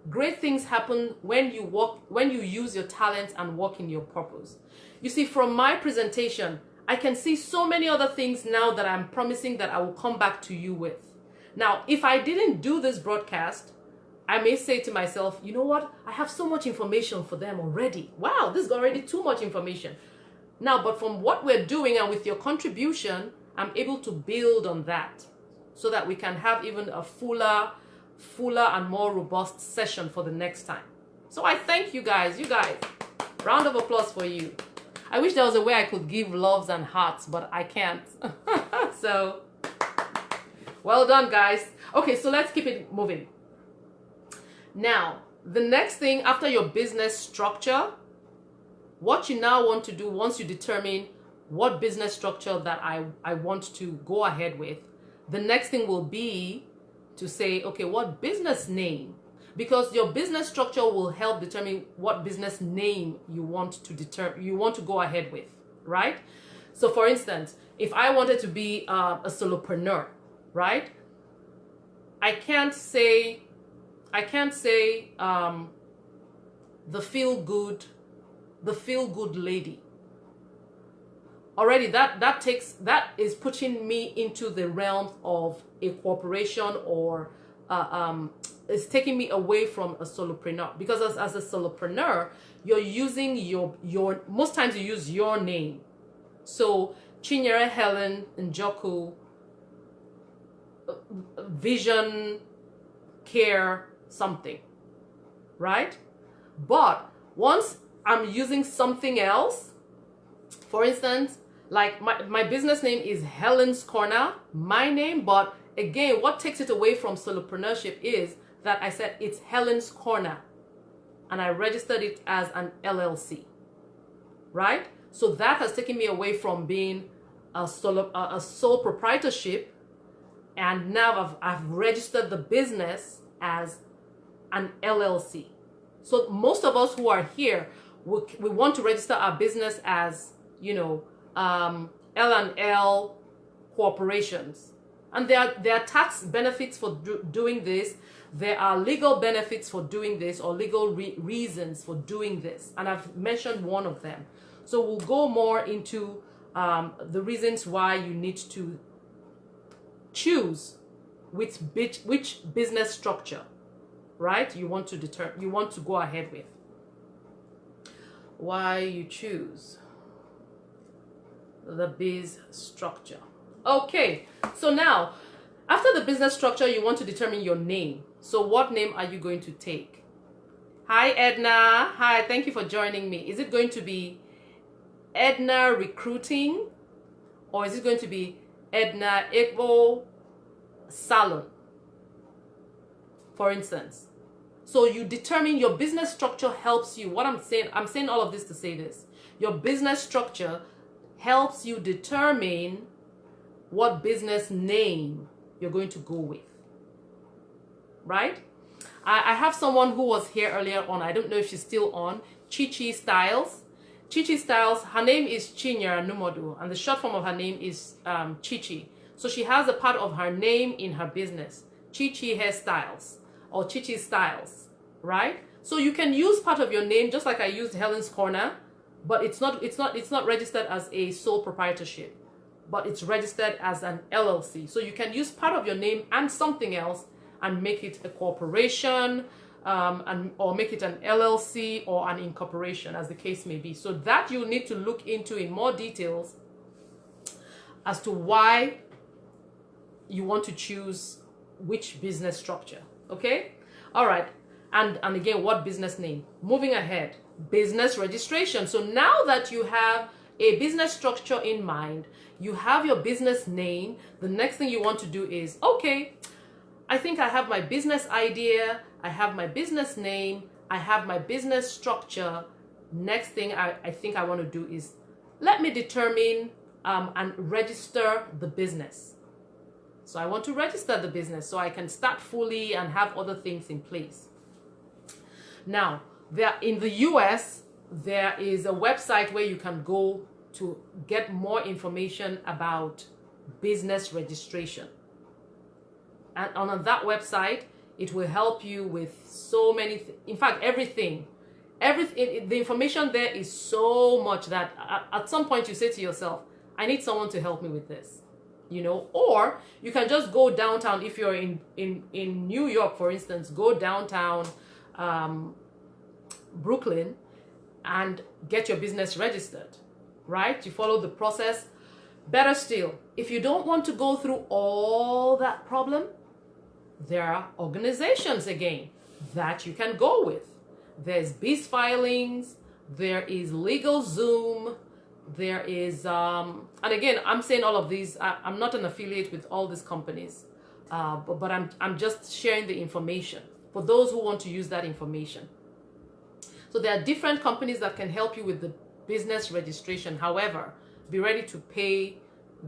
A: great things happen when you use your talents and walk in your purpose. You see, from my presentation, I can see so many other things now that I'm promising that I will come back to you with. Now, if I didn't do this broadcast, I may say to myself, you know what? I have so much information for them already. Wow, this is already too much information. Now, but from what we're doing and with your contribution, I'm able to build on that so that we can have even a fuller and more robust session for the next time. So I thank you guys. You guys, round of applause for you. I wish there was a way I could give loves and hearts, but I can't. So, well done, guys. Okay, so let's keep it moving. Now, the next thing after your business structure, what you now want to do once you determine what business structure that I want to go ahead with, the next thing will be to say, okay, what business name? Because your business structure will help determine what business name you want to go ahead with, right? So for instance, if I wanted to be a solopreneur, right? I can't say the feel good lady. Already that is pushing me into the realm of a corporation, or it's taking me away from a solopreneur, because as a solopreneur, you're using your most times you use your name. So Chinyere Helyn Njoku, Vision Care something, right? But once I'm using something else, for instance, like my business name is Helyn's Corner, my name, but again, what takes it away from solopreneurship is that I said it's Helyn's Corner and I registered it as an LLC, right? So that has taken me away from being a sole proprietorship, and now I've registered the business as an LLC. So most of us who are here, we want to register our business as, you know, L&L corporations. And there are tax benefits for doing this. There are legal benefits for doing this, or legal reasons for doing this. And I've mentioned one of them. So we'll go more into the reasons why you need to choose which business structure, right, you want to go ahead with. Why you choose the biz structure. Okay, so now after the business structure, you want to determine your name. So what name are you going to take? Hi Edna. Hi, thank you for joining me. Is it going to be Edna Recruiting, or is it going to be Edna Igbo Salon, for instance? So you determine your business structure helps you. What I'm saying all of this to say this. Your business structure helps you determine what business name you're going to go with, right? I have someone who was here earlier on. I don't know if she's still on. Chichi Styles. Chichi Styles, her name is Chinyere Numodu, and the short form of her name is Chichi. So she has a part of her name in her business, Chichi Hairstyles or Chichi Styles, right? So you can use part of your name, just like I used Helyn's Corner, but it's not registered as a sole proprietorship, but it's registered as an LLC. So you can use part of your name and something else and make it a corporation, or make it an LLC or an incorporation, as the case may be. So that you need to look into in more details as to why you want to choose which business structure. Okay, all right. And again, what business name? Moving ahead, business registration. So now that you have a business structure in mind, you have your business name, the next thing you want to do is, okay, I think I have my business idea, I have my business name, I have my business structure. Next thing I think I want to do is, let me determine and register the business. So I want to register the business so I can start fully and have other things in place. Now, in the US, there is a website where you can go to get more information about business registration. And on that website, it will help you with so many, in fact, everything. The information there is so much that at some point you say to yourself, I need someone to help me with this, you know. Or you can just go downtown. If you're in New York, for instance, go downtown Brooklyn and get your business registered, right? You follow the process. Better still, if you don't want to go through all that problem, there are organizations again that you can go with. There's Biz Filings, there is LegalZoom, there is and again, I'm saying all of these, I'm not an affiliate with all these companies, but I'm just sharing the information for those who want to use that information. So there are different companies that can help you with the business registration. However, be ready to pay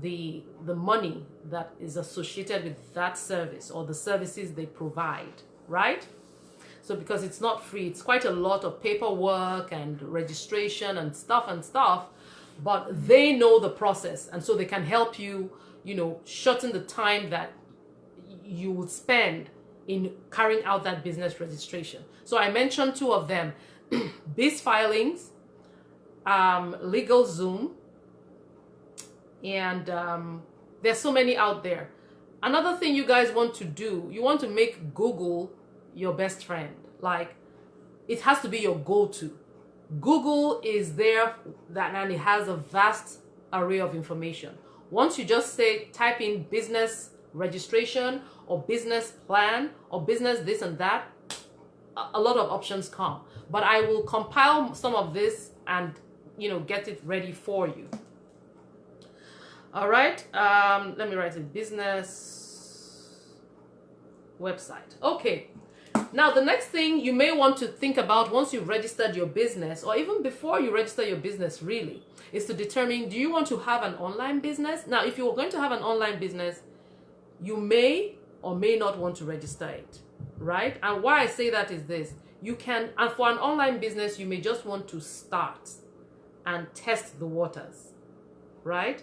A: the money that is associated with that service or the services they provide, right? So because it's not free, it's quite a lot of paperwork and registration and stuff, but they know the process, and so they can help you, you know, shorten the time that you would spend in carrying out that business registration. So I mentioned two of them, Biz Filings, LegalZoom, and there's so many out there. Another thing you guys want to do, you want to make Google your best friend. Like, it has to be your go-to. Google is there, and it has a vast array of information. Once you just say, type in business registration or business plan or business this and that, a lot of options come. But I will compile some of this and, you know, get it ready for you. All right, let me write it, business website. Okay, now the next thing you may want to think about once you've registered your business, or even before you register your business really, is to determine, do you want to have an online business? Now, if you're going to have an online business, you may or may not want to register it, right? And why I say that is this, you can, and for an online business, you may just want to start and test the waters, right?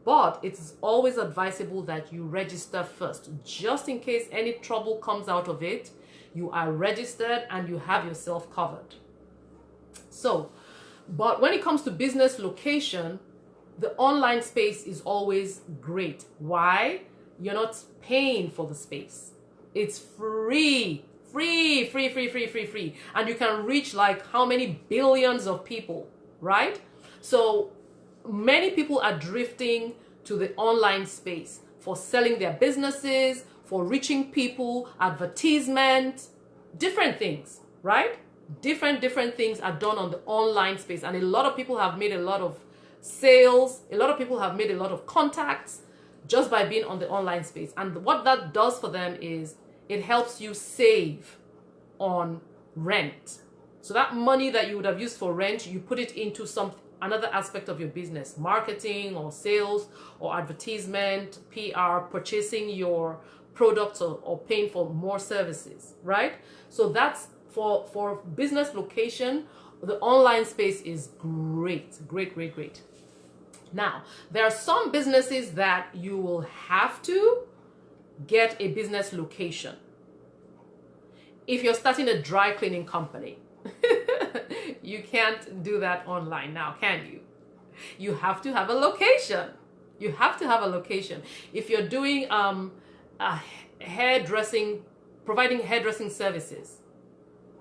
A: But it's always advisable that you register first, just in case any trouble comes out of it. You are registered and you have yourself covered. So, but when it comes to business location, the online space is always great. Why? You're not paying for the space. It's free. Free, free, free, free, free, free. And you can reach like how many billions of people, right? So many people are drifting to the online space for selling their businesses, for reaching people, advertisement, different things, right? Different things are done on the online space. And a lot of people have made a lot of sales. A lot of people have made a lot of contacts just by being on the online space. And what that does for them is it helps you save on rent. So that money that you would have used for rent, you put it into another aspect of your business, marketing or sales or advertisement, PR, purchasing your products or paying for more services, right? So that's for business location. The online space is great. Now, there are some businesses that you will have to get a business location. If you're starting a dry cleaning company, you can't do that online now, can you? You have to have a location. You have to have a location. If you're doing hairdressing, providing hairdressing services,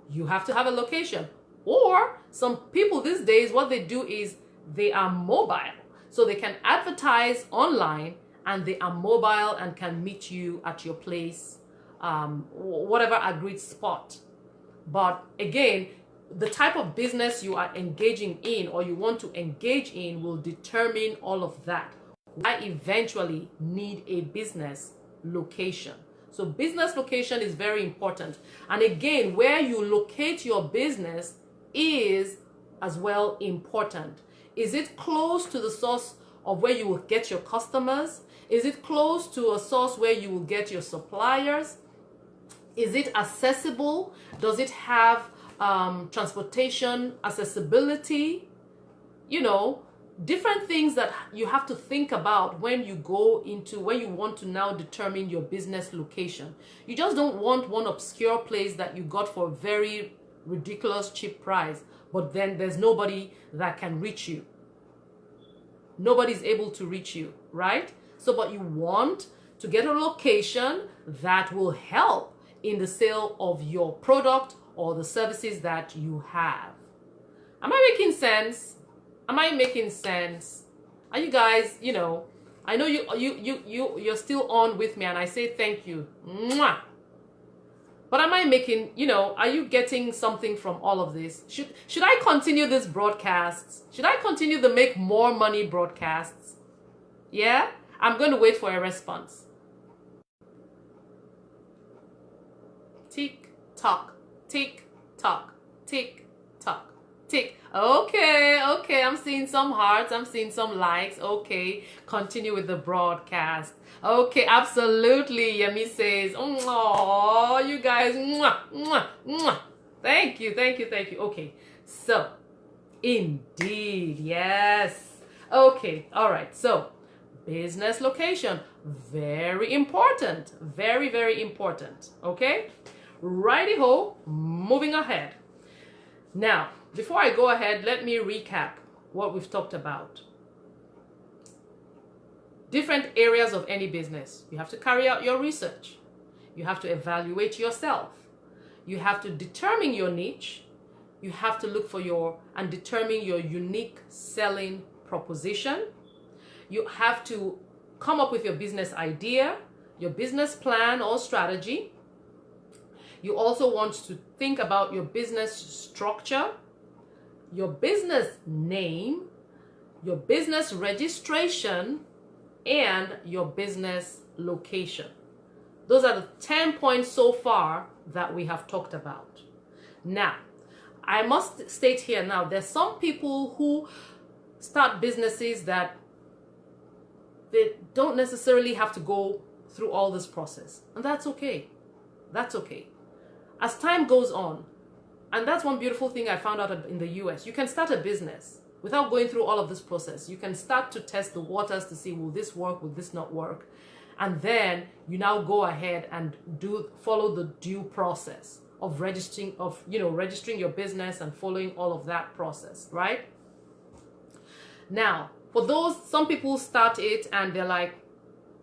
A: you have to have a location. Or some people these days, what they do is they are mobile. So they can advertise online and they are mobile and can meet you at your place, whatever agreed spot. But again, the type of business you are engaging in or you want to engage in will determine all of that. I eventually need a business location. So business location is very important. And again, where you locate your business is as well important. Is it close to the source of where you will get your customers? Is it close to a source where you will get your suppliers? Is it accessible? Does it have transportation accessibility? You know, different things that you have to think about when you want to now determine your business location. You just don't want one obscure place that you got for a very ridiculous cheap price, but then there's nobody that can reach you. Nobody's able to reach you, right? So, but you want to get a location that will help in the sale of your product or the services that you have. Am I making sense? Am I making sense? Are you guys, you know, I know you're still on with me and I say thank you. Mwah! But am I making, you know, are you getting something from all of this? Should I continue this broadcasts? Should I continue the make more money broadcasts? Yeah? I'm going to wait for a response. Tick tock, tick tock, tick tock, tick. Okay, I'm seeing some hearts, I'm seeing some likes. Okay, continue with the broadcast. Okay, absolutely. Yemi says, oh, you guys, mwah, mwah, mwah. Thank you. Okay, so indeed, yes. Okay, all right. So business location, very important, very important. Okay, righty-ho, moving ahead. Now, before I go ahead, let me recap what we've talked about. Different areas of any business. You have to carry out your research. You have to evaluate yourself. You have to determine your niche. You have to look for and determine your unique selling proposition. You have to come up with your business idea, your business plan or strategy. You also want to think about your business structure, your business name, your business registration, and your business location. Those are the 10 points so far that we have talked about. Now, I must state here now, there's some people who start businesses that they don't necessarily have to go through all this process. And that's okay. That's okay. As time goes on, and that's one beautiful thing I found out in the US, you can start a business without going through all of this process. You can start to test the waters to see, will this work, will this not work? And then you now go ahead and follow the due process of registering your business and following all of that process, right? Now, for some people start it and they're like,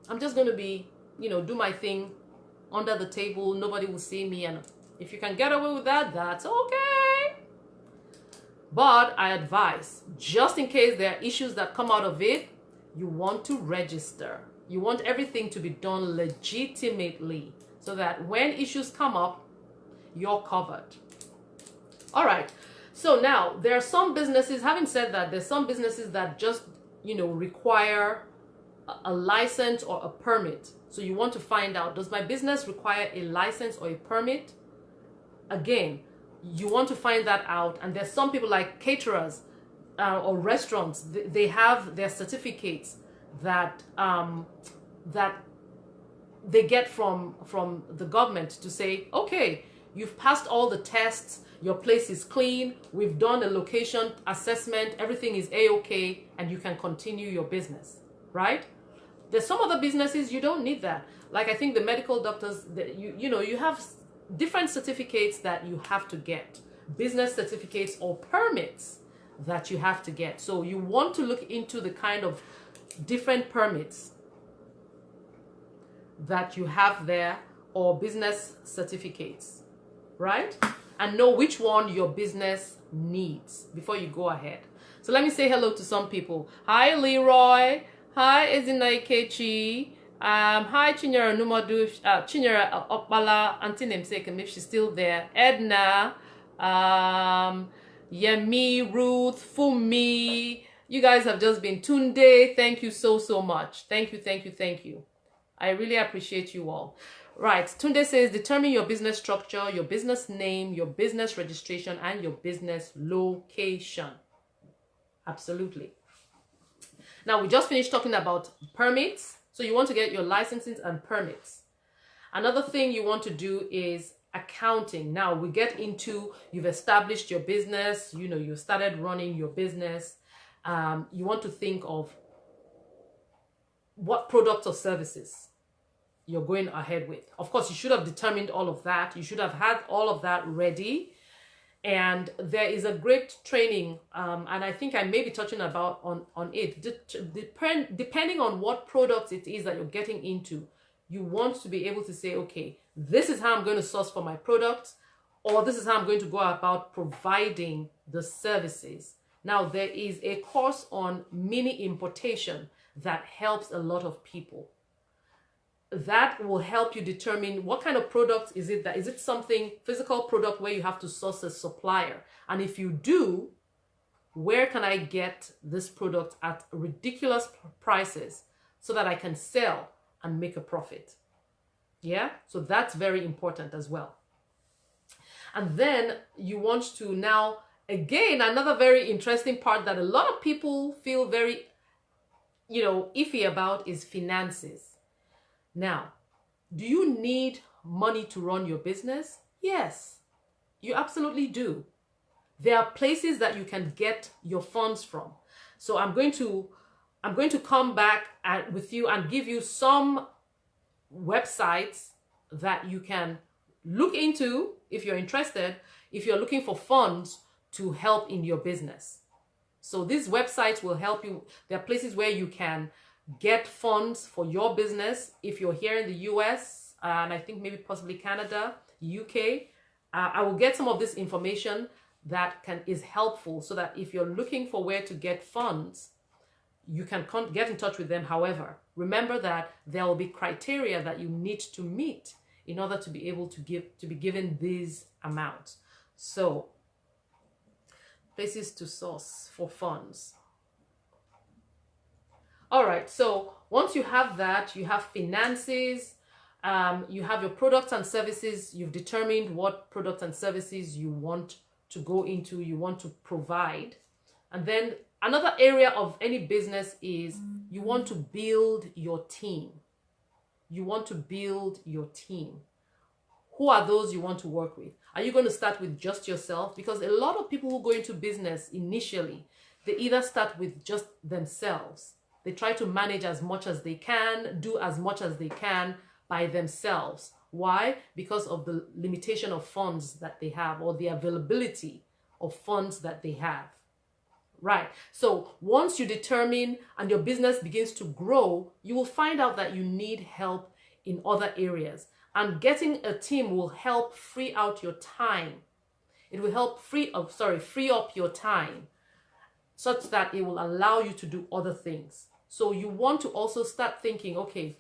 A: I'm just going to be do my thing under the table. Nobody will see me. And if you can get away with that, that's okay. But I advise, just in case there are issues that come out of it, you want to register. You want everything to be done legitimately so that when issues come up, you're covered. All right. So now there are some businesses, having said that, there's some businesses that just, require a license or a permit. So you want to find out, does my business require a license or a permit? Again, you want to find that out. And there's some people like caterers or restaurants, they have their certificates that that they get from the government to say, okay, you've passed all the tests, your place is clean, we've done a location assessment, everything is a-okay, and you can continue your business, right? There's some other businesses you don't need that. Like I think the medical doctors, you have different certificates that you have to get, business certificates or permits that you have to get. So you want to look into the kind of different permits that you have there or business certificates, right? And know which one your business needs before you go ahead. So let me say hello to some people. Hi, Leroy. Hi, Ezinaikechi. Hi, Chinyere Numadu, Chinyere Okpala, Auntie namesake, if she's still there. Edna, Yemi, Ruth, Fumi. You guys have just been Tunde. Thank you so much. Thank you. I really appreciate you all. Right, Tunde says, determine your business structure, your business name, your business registration, and your business location. Absolutely. Now, we just finished talking about permits. So you want to get your licenses and permits. Another thing you want to do is accounting. Now we get into, you've established your business, you started running your business. You want to think of what products or services you're going ahead with. Of course, you should have determined all of that. You should have had all of that ready. And there is a great training, and I think I may be touching about on it. Depending on what product it is that you're getting into, you want to be able to say, okay, this is how I'm going to source for my product, or this is how I'm going to go about providing the services. Now, there is a course on mini importation that helps a lot of people. That will help you determine what kind of product is it. Is it something physical product where you have to source a supplier? And if you do, where can I get this product at ridiculous prices so that I can sell and make a profit? Yeah, so that's very important as well. And then you want to now, again, another very interesting part that a lot of people feel very, iffy about is finances. Now, do you need money to run your business? Yes, you absolutely do. There are places that you can get your funds from. So I'm going to come back with you and give you some websites that you can look into if you're interested, if you're looking for funds to help in your business. So these websites will help you. There are places where you can get funds for your business if you're here in the US, and I think maybe possibly Canada, UK. I will get some of this information that is helpful so that if you're looking for where to get funds, you can get in touch with them. However, remember that there will be criteria that you need to meet in order to be able to be given these amounts. So, places to source for funds. All right, so once you have that, you have finances, you have your products and services, you've determined what products and services you want to go into, you want to provide. And then another area of any business is you want to build your team. You want to build your team. Who are those you want to work with? Are you going to start with just yourself? Because a lot of people who go into business initially, they either start with just themselves. They try to manage as much as they can, do as much as they can by themselves. Why? Because of the limitation of funds that they have or the availability of funds that they have. Right. So once you determine and your business begins to grow, you will find out that you need help in other areas. And getting a team will help free out your time. It will help free up your time such that it will allow you to do other things. So you want to also start thinking, okay,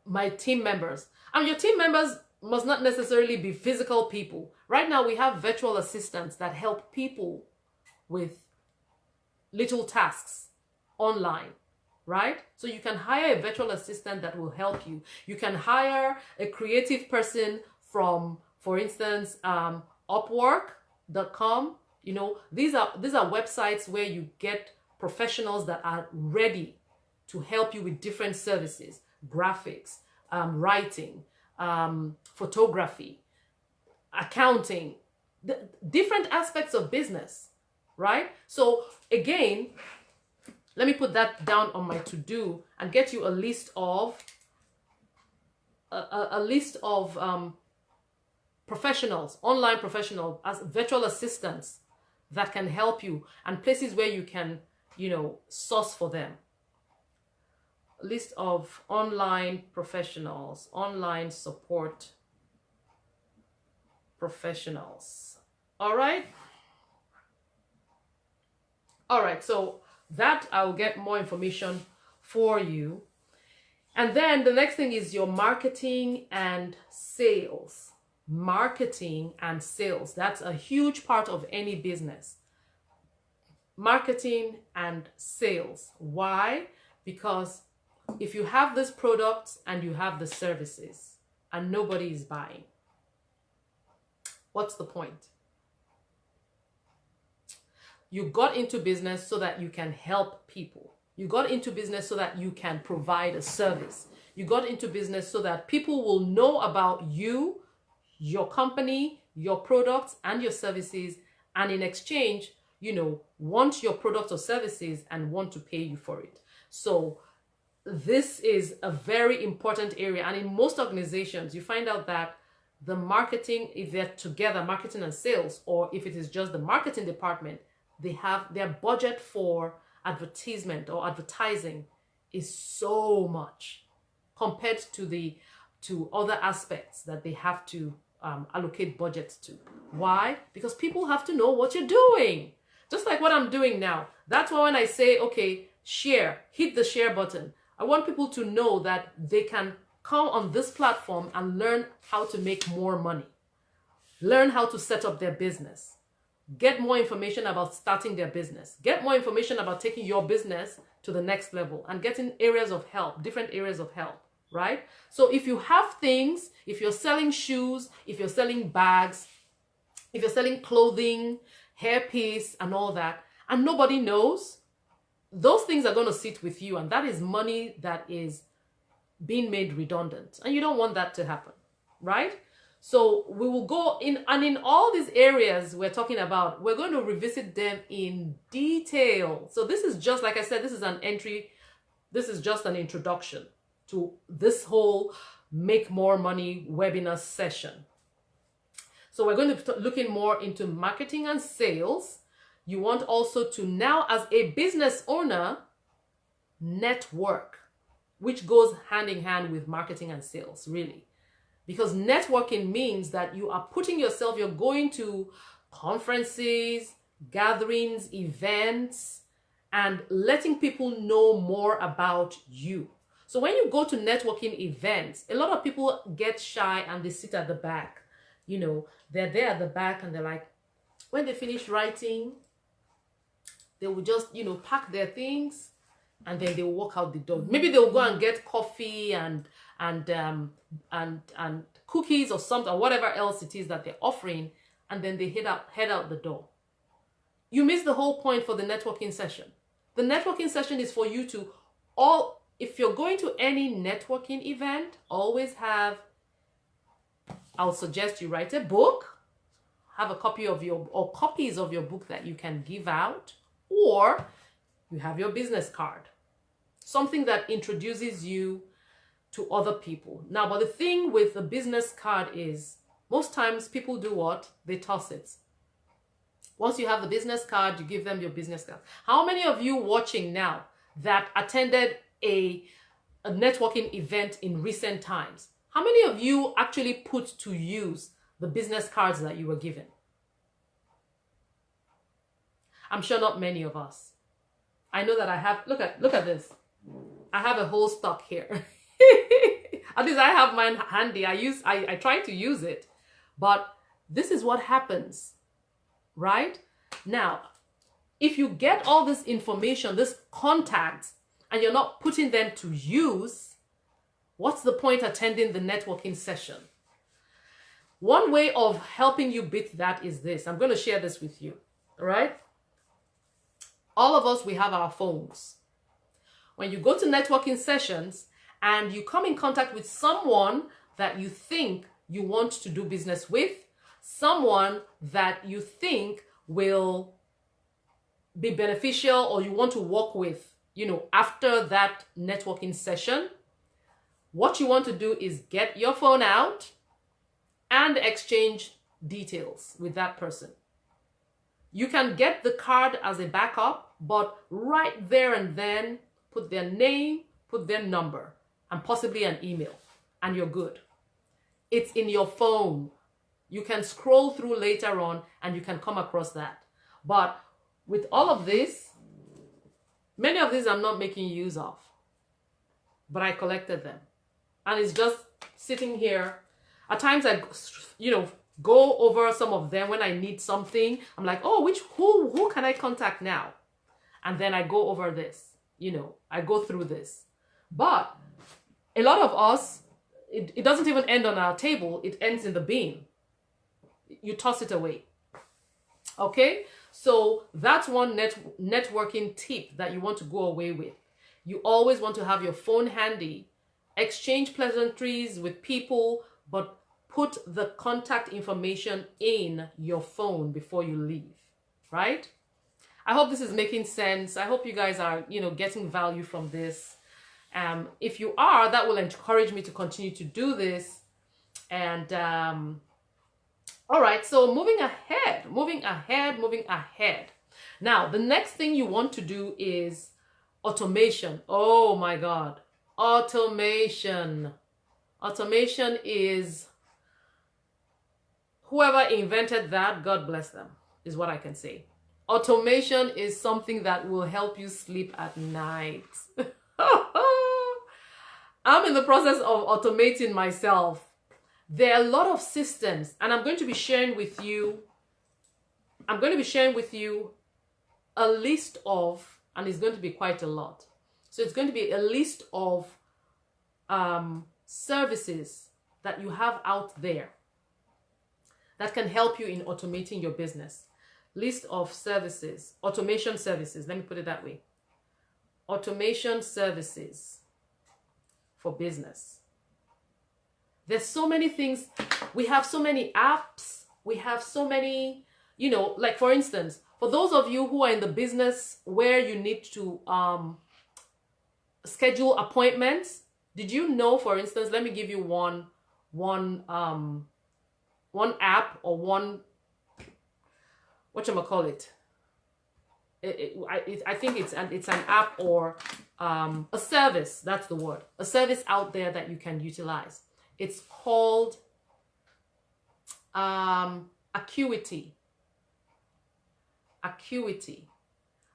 A: my team members, and your team members must not necessarily be physical people. Right now we have virtual assistants that help people with little tasks online, right? So you can hire a virtual assistant that will help you. You can hire a creative person from, for instance, Upwork.com. You know, these are websites where you get professionals that are ready to help you with different services, graphics, writing, photography, accounting, different aspects of business, right? So again, let me put that down on my to-do and get you a list of professionals, online professionals as virtual assistants that can help you, and places where you can, you know, source for them. A list of online professionals, online support professionals. All right. All right. So that I'll get more information for you. And then the next thing is your marketing and sales. Marketing and sales. That's a huge part of any business. Marketing and sales. Why? Because if you have this product and you have the services and nobody is buying, what's the point? You got into business so that you can help people. You got into business so that you can provide a service. You got into business so that people will know about you, your company, your products and your services, and in exchange, you know, want your products or services and want to pay you for it. So this is a very important area. And in most organizations, you find out that the marketing, if they're together, marketing and sales, or if it is just the marketing department, they have their budget for advertisement or advertising is so much compared to other aspects that they have to allocate budgets to. Why? Because people have to know what you're doing. Just like what I'm doing now. That's why when I say, okay, share, hit the share button. I want people to know that they can come on this platform and learn how to make more money. Learn how to set up their business. Get more information about starting their business. Get more information about taking your business to the next level and getting areas of help, different areas of help, right? So if you have things, if you're selling shoes, if you're selling bags, if you're selling clothing, hairpiece and all that, and nobody knows, those things are going to sit with you, and that is money that is being made redundant, and you don't want that to happen, right? So we will go in, and in all these areas we're talking about, we're going to revisit them in detail. So this is just, like I said, this is an entry, this is just an introduction to this whole Make More Money webinar session. So we're going to be looking more into marketing and sales. You want also to now, as a business owner, network, which goes hand in hand with marketing and sales, really. Because networking means that you are putting yourself, you're going to conferences, gatherings, events, and letting people know more about you. So when you go to networking events, a lot of people get shy and they sit at the back. You know, they're there at the back and they're like, when they finish writing, they will just, you know, pack their things and then they will walk out the door. Maybe they'll go and get coffee and cookies or something, or whatever else it is that they're offering, and then they head out the door. You miss the whole point for the networking session. The networking session is for you to if you're going to any networking event, always have, I'll suggest you write a book, have a copy of or copies of your book that you can give out, or you have your business card, something that introduces you to other people. Now, but the thing with the business card is most times people do what? They toss it. Once you have the business card, you give them your business card. How many of you watching now that attended a a networking event in recent times, how many of you actually put to use the business cards that you were given? I'm sure not many of us. I know that I have, look at this. I have a whole stock here. At least I have mine handy. I try to use it. But this is what happens, right? Now, if you get all this information, this contacts, and you're not putting them to use, what's the point attending the networking session? One way of helping you beat that is this. I'm going to share this with you, all right? All of us, we have our phones. When you go to networking sessions and you come in contact with someone that you think you want to do business with, someone that you think will be beneficial or you want to work with, you know, after that networking session, what you want to do is get your phone out and exchange details with that person. You can get the card as a backup, but right there and then, put their name, put their number, and possibly an email, and you're good. It's in your phone. You can scroll through later on, and you can come across that. But with all of this, many of these I'm not making use of, but I collected them. And it's just sitting here. At times I, you know, go over some of them when I need something. I'm like, oh, who can I contact now? And then I go over this, you know, I go through this. But a lot of us, it doesn't even end on our table. It ends in the bin. You toss it away. Okay? So that's one networking tip that you want to go away with. You always want to have your phone handy. Exchange pleasantries with people, but put the contact information in your phone before you leave, right? I hope this is making sense. I hope you guys are, you know, getting value from this. If you are, that will encourage me to continue to do this. And all right, so moving ahead. Now, the next thing you want to do is automation. Oh my God, automation. Automation is, whoever invented that, God bless them, is what I can say. Automation is something that will help you sleep at night. I'm in the process of automating myself. There are a lot of systems, and I'm going to be sharing with you a list of, and it's going to be quite a lot. So it's going to be a list of services that you have out there that can help you in automating your business. List of services, automation services, let me put it that way. Automation services for business. There's so many things. We have so many apps. We have so many, you know, like for instance, for those of you who are in the business where you need to schedule appointments, did you know, for instance, let me give you one app or one, whatchamacallit. I think it's an app or a service, that's the word. A service out there that you can utilize. It's called Acuity. Acuity.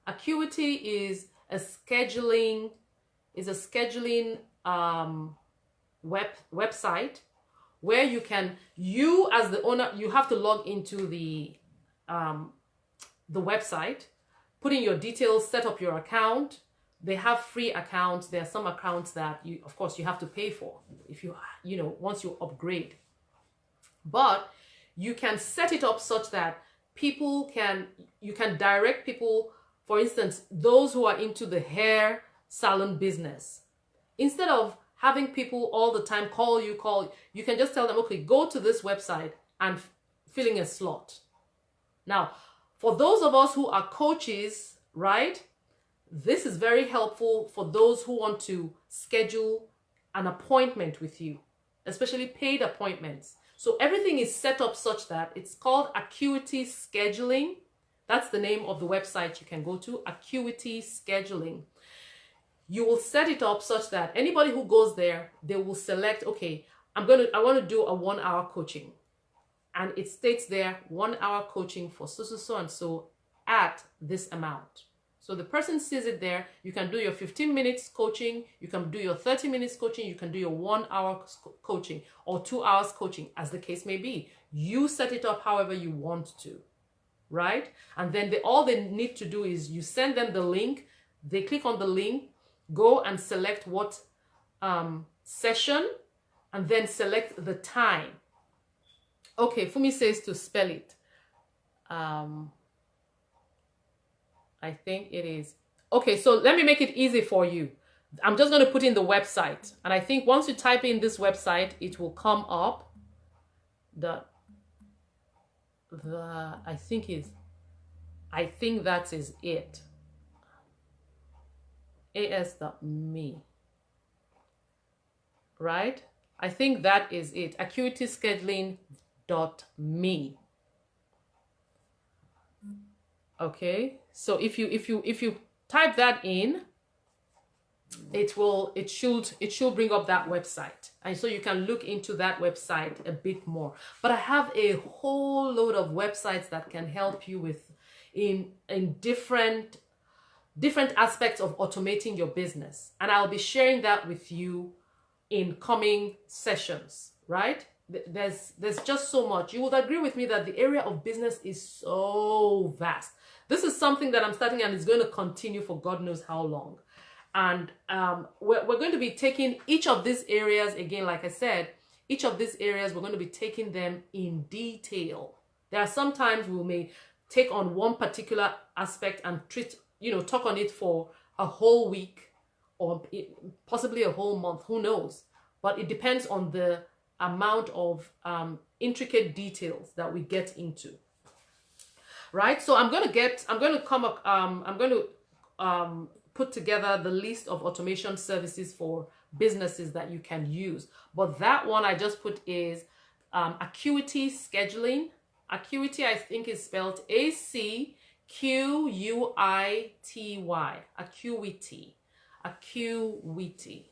A: Acuity is a scheduling website where you as the owner, you have to log into the website, put in your details, set up your account. They have free accounts. There are some accounts that you, of course, you have to pay for if you know, once you upgrade. But you can set it up such that you can direct people, for instance, those who are into the hair salon business. Instead of having people all the time call you, you can just tell them, okay, go to this website and fill in a slot. Now, for those of us who are coaches, right, this is very helpful for those who want to schedule an appointment with you, especially paid appointments. So everything is set up such that it's called Acuity Scheduling. That's the name of the website you can go to, Acuity Scheduling. you will set it up such that anybody who goes there, they will select, okay, I want to do a 1 hour coaching. And it states there 1 hour coaching for so and so at this amount. So the person sees it there. You can do your 15 minutes coaching, you can do your 30 minutes coaching, you can do your 1 hour coaching or 2 hours coaching, as the case may be. You set it up however you want to, right? And then all they need to do is you send them the link, they click on the link, go and select what session, and then select the time. Okay, Fumi says to spell it. I think it is. Okay, so let me make it easy for you. I'm just going to put in the website. And I think once you type in this website, it will come up. I think that is it. as.me. Right? I think that is it. acuityscheduling.me. Okay, so if you type that in, it should bring up that website, and so you can look into that website a bit more. But I have a whole load of websites that can help you with in different aspects of automating your business, and I'll be sharing that with you in coming sessions, right? There's just so much. You would agree with me that the area of business is so vast. This is something that I'm starting and it's going to continue for God knows how long. And we're going to be taking each of these areas, again, like I said, each of these areas, we're going to be taking them in detail. There are sometimes we may take on one particular aspect and talk on it for a whole week or possibly a whole month, who knows? But it depends on the amount of intricate details that we get into, right? So I'm going to put together the list of automation services for businesses that you can use. But that one I just put is Acuity Scheduling. Acuity, I think, is spelled ACQUITY. Acuity,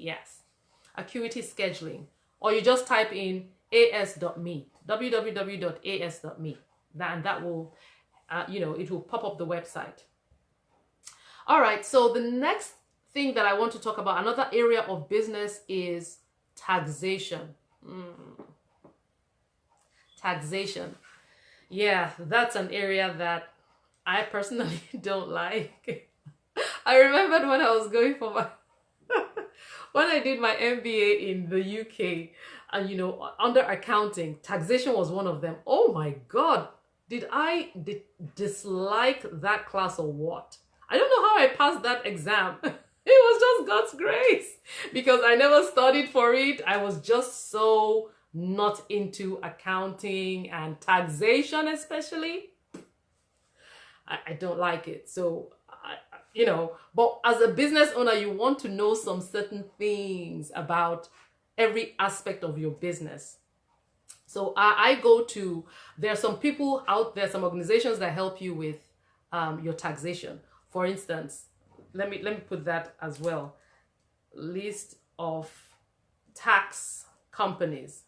A: yes. Acuity Scheduling. Or you just type in as.me, www.as.me. And that will, it will pop up the website. All right, so the next thing that I want to talk about, another area of business, is taxation. Taxation. Yeah, that's an area that I personally don't like. I remembered when I was going for my when I did my MBA in the UK, and under accounting, taxation was one of them. Oh my God, did I dislike that class or what? I don't know how I passed that exam. It was just God's grace, because I never studied for it. I was just so not into accounting and taxation, especially. I don't like it. So but as a business owner, you want to know some certain things about every aspect of your business. So there are some people out there, some organizations that help you with your taxation. For instance, let me put that as well. List of tax companies.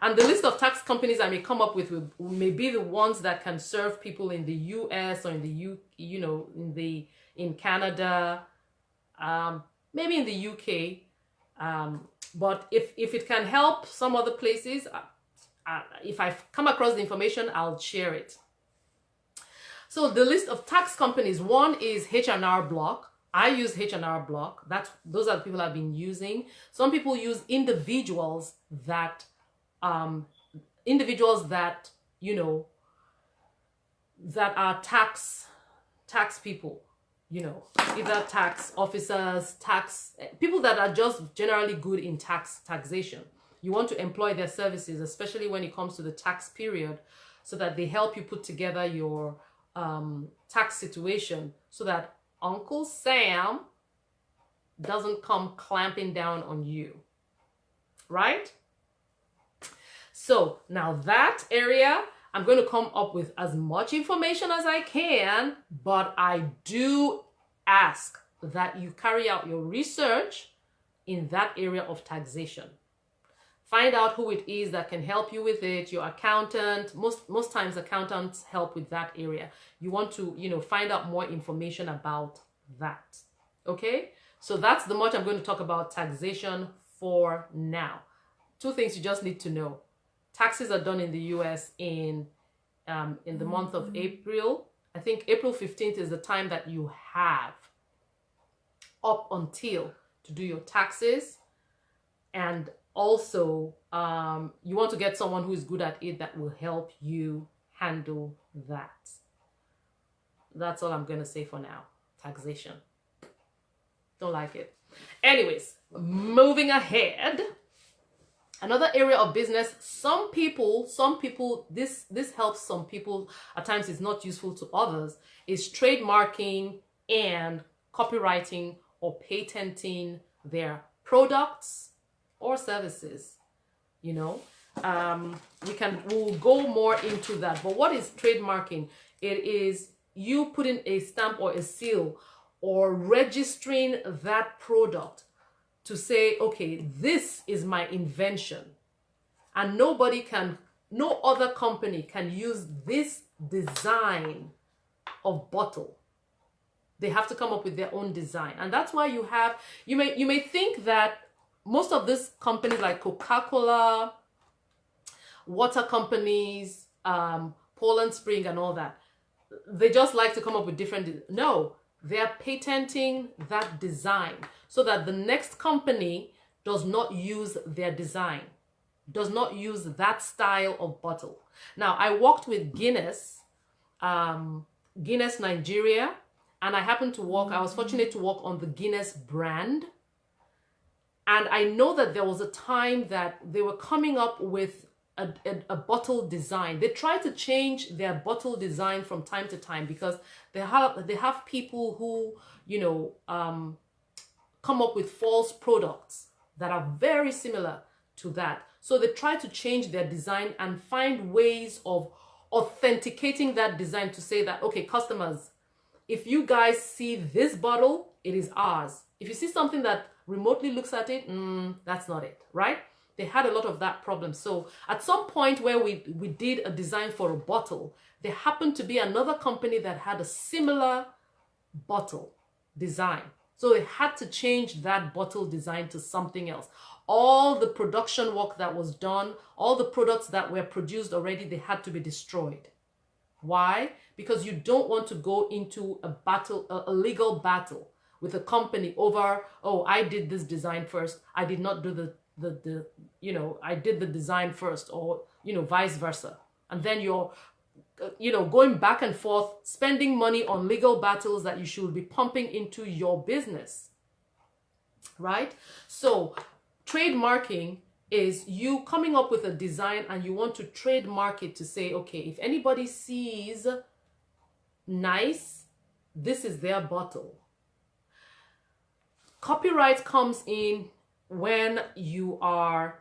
A: And the list of tax companies I may come up with may be the ones that can serve people in the US or in the in Canada, maybe in the UK. But if it can help some other places, if I come across the information, I'll share it. So the list of tax companies, one is H&R Block. I use H&R Block. Those are the people I've been using. Some people use individuals that that are tax people, either tax officers, people that are just generally good in taxation. You want to employ their services, especially when it comes to the tax period, so that they help you put together your tax situation, so that Uncle Sam doesn't come clamping down on you, right? So now that area, I'm going to come up with as much information as I can, but I do ask that you carry out your research in that area of taxation. Find out who it is that can help you with it. Your accountant, most times accountants help with that area. You want to, find out more information about that. Okay? So that's the much I'm going to talk about taxation for now. 2 things you just need to know. Taxes are done in the US in the month of April. I think April 15th is the time that you have up until to do your taxes. And also, you want to get someone who is good at it that will help you handle that. That's all I'm going to say for now. Taxation. Don't like it. Anyways, moving ahead. Another area of business, some people, this helps some people, at times it's not useful to others, is trademarking and copywriting or patenting their products or services. We'll go more into that. But what is trademarking? It is you putting a stamp or a seal or registering that product to say, okay, this is my invention, and no other company can use this design of bottle. They have to come up with their own design. And that's why you may think that most of these companies like Coca-Cola, water companies, Poland Spring and all that, they just like to come up with different, no, they're patenting that design so that the next company does not use their design, does not use that style of bottle. Now, I worked with Guinness, Guinness Nigeria, and I was fortunate to work on the Guinness brand. And I know that there was a time that they were coming up with a bottle design. They try to change their bottle design from time to time because they have people who, come up with false products that are very similar to that. So they try to change their design and find ways of authenticating that design to say that, okay, customers, if you guys see this bottle, it is ours. If you see something that remotely looks at it, that's not it, right? They had a lot of that problem. So at some point where we did a design for a bottle, there happened to be another company that had a similar bottle design. So they had to change that bottle design to something else. All the production work that was done, all the products that were produced already, they had to be destroyed. Why? Because you don't want to go into a legal battle with a company over, oh, I did this design first. I did not do I did the design first, or, vice versa. And then you're, going back and forth, spending money on legal battles that you should be pumping into your business, right? So trademarking is you coming up with a design and you want to trademark it to say, okay, if anybody sees nice, this is their bottle. Copyright comes in when you are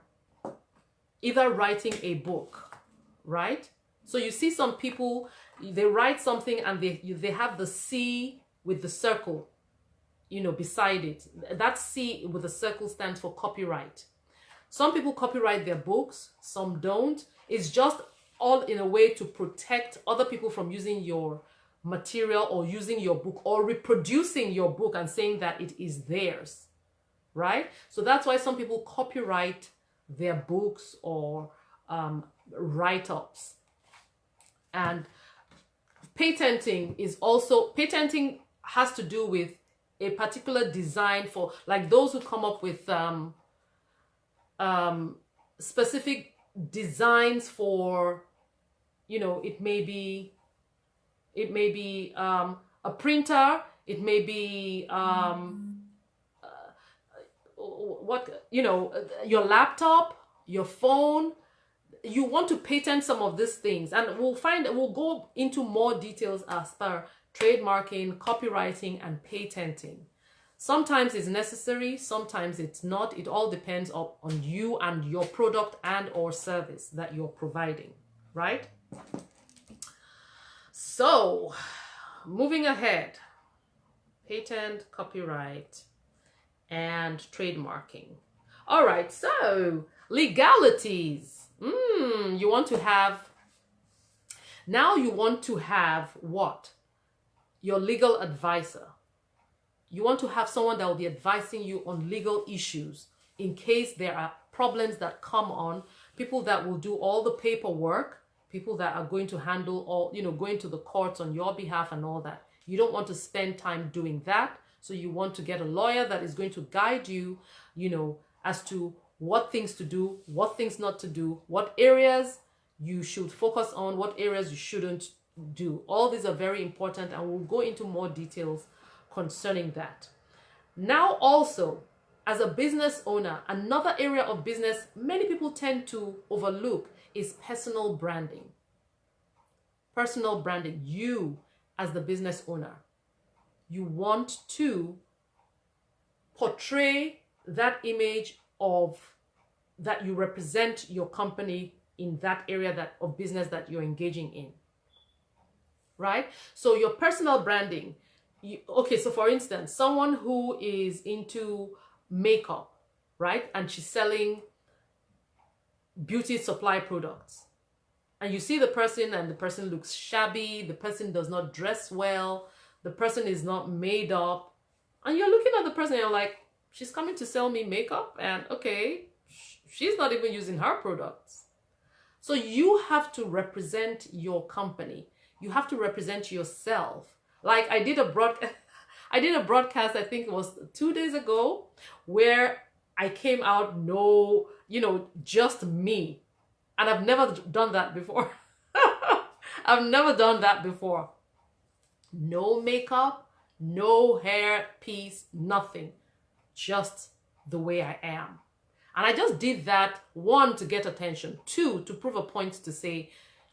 A: either writing a book, right? So you see some people, they write something and they have the C with the circle, beside it. That C with the circle stands for copyright. Some people copyright their books, some don't. It's just all in a way to protect other people from using your material or using your book or reproducing your book and saying that it is theirs, right? So that's why some people copyright their books or write-ups. And patenting has to do with a particular design for, like, those who come up with specific designs for, it may be a printer, it may be your laptop, your phone. You want to patent some of these things, and we'll go into more details as per trademarking, copywriting, and patenting. Sometimes it's necessary, sometimes it's not. It all depends on you and your product and or service that you're providing, right? So, moving ahead. patent, copyright, and trademarking. All right, so legalities. You want to have, now you want to have what? Your legal advisor. You want to have someone that will be advising you on legal issues in case there are problems that come on, people that will do all the paperwork, people that are going to handle all, going to the courts on your behalf and all that. You don't want to spend time doing that. So you want to get a lawyer that is going to guide you, as to what things to do, what things not to do, what areas you should focus on, what areas you shouldn't do. All these are very important, and we'll go into more details concerning that. Now also, as a business owner, another area of business many people tend to overlook is personal branding. Personal branding. You, as the business owner, you want to portray that image of that you represent your company in that area of business that you're engaging in, right? So your personal branding, so for instance, someone who is into makeup, right? And she's selling beauty supply products. And you see the person and the person looks shabby, the person does not dress well, the person is not made up. And you're looking at the person and you're like, she's coming to sell me makeup, and okay, she's not even using her products. So you have to represent your company. You have to represent yourself. Like I did a broadcast, I think it was 2 days ago, where I came out, just me. And I've never done that before. I've never done that before. No makeup, no hair piece, nothing. Just the way I am. And I just did that, 1, to get attention, 2, to prove a point, to say,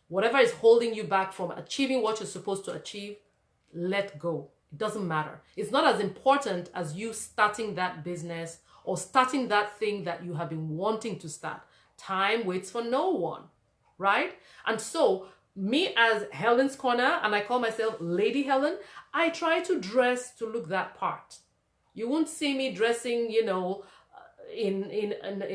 A: whatever is holding you back from achieving what you're supposed to achieve, let go. It doesn't matter. It's not as important as you starting that business or starting that thing that you have been wanting to start. Time waits for no one, right? And so me as Helyn's Corner, and I call myself Lady Helyn, I try to dress to look that part. You won't see me dressing, in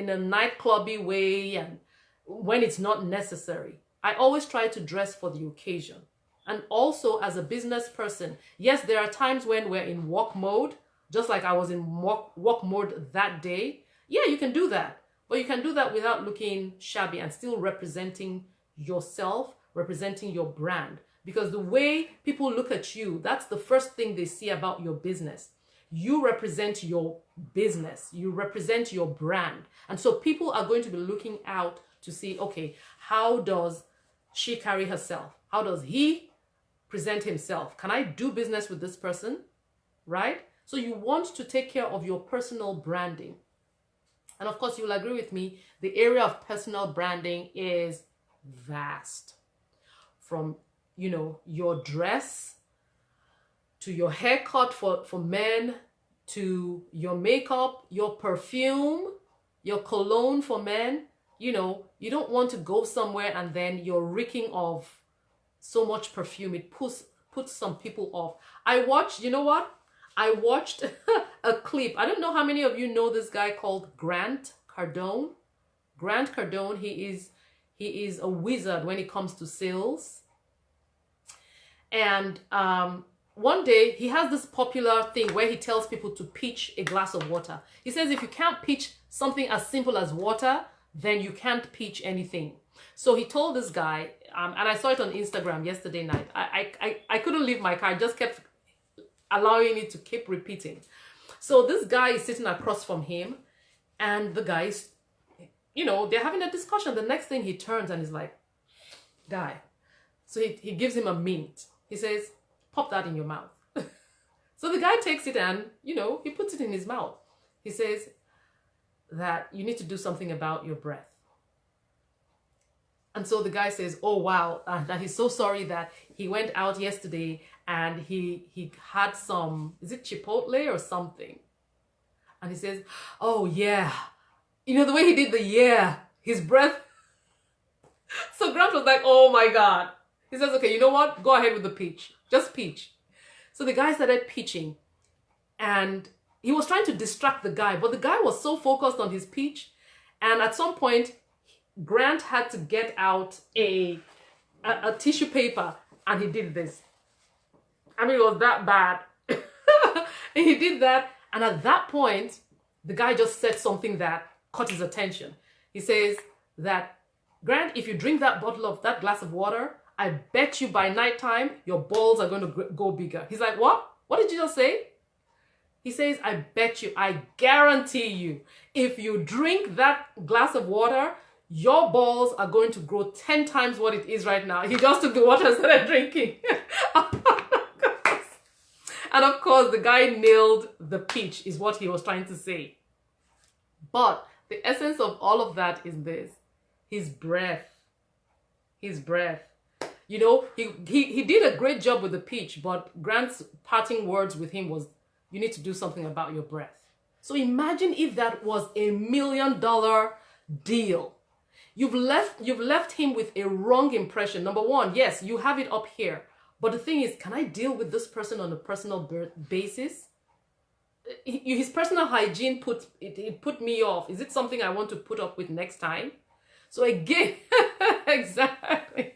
A: a nightclubby way and when it's not necessary. I always try to dress for the occasion. And also as a business person, yes, there are times when we're in work mode, just like I was in work mode that day. Yeah, you can do that. But you can do that without looking shabby and still representing yourself, representing your brand. Because the way people look at you, that's the first thing they see about your business. You represent your business. You represent your brand. And so people are going to be looking out to see, okay, how does she carry herself? How does he present himself? Can I do business with this person? Right? So you want to take care of your personal branding. And of course, you'll agree with me, the area of personal branding is vast. From, your dress, to your haircut for men, to your makeup, your perfume, your cologne for men. You don't want to go somewhere and then you're reeking of so much perfume. It puts some people off. I watched a clip. I don't know how many of you know this guy called Grant Cardone. Grant Cardone, he is a wizard when it comes to sales. And one day he has this popular thing where he tells people to pitch a glass of water. He says if you can't pitch something as simple as water, then you can't pitch anything. So he told this guy, and I saw it on Instagram yesterday night. I couldn't leave my car. I just kept allowing it to keep repeating. So this guy is sitting across from him, and the guys, they're having a discussion. The next thing he turns and is like, guy. So he gives him a mint. He says, pop that in your mouth. So the guy takes it and, he puts it in his mouth. He says that you need to do something about your breath. And so the guy says, oh, wow, that he's so sorry that he went out yesterday and he had some, is it Chipotle or something? And he says, oh, yeah. The way he did the yeah, his breath. So Grant was like, oh, my God. He says, okay, you know what? Go ahead with the pitch. Just pitch. So the guy started pitching. and he was trying to distract the guy, but the guy was so focused on his pitch, and at some point, Grant had to get out a tissue paper, and he did this. I mean, it was that bad. And he did that, and at that point, the guy just said something that caught his attention. He says that, Grant, if you drink that glass of water, I bet you by nighttime, your balls are going to go bigger. He's like, what? What did you just say? He says, I bet you, I guarantee you, if you drink that glass of water, your balls are going to grow 10 times what it is right now. He just took the water and started drinking. And of course, the guy nailed the pitch, is what he was trying to say. But the essence of all of that is this: his breath. His breath. You know, he did a great job with the pitch, but Grant's parting words with him was, you need to do something about your breath. So imagine if that was $1 million deal. You've left him with a wrong impression. Number one, yes, you have it up here. But the thing is, can I deal with this person on a personal basis? His personal hygiene put me off. Is it something I want to put up with next time? So again, exactly.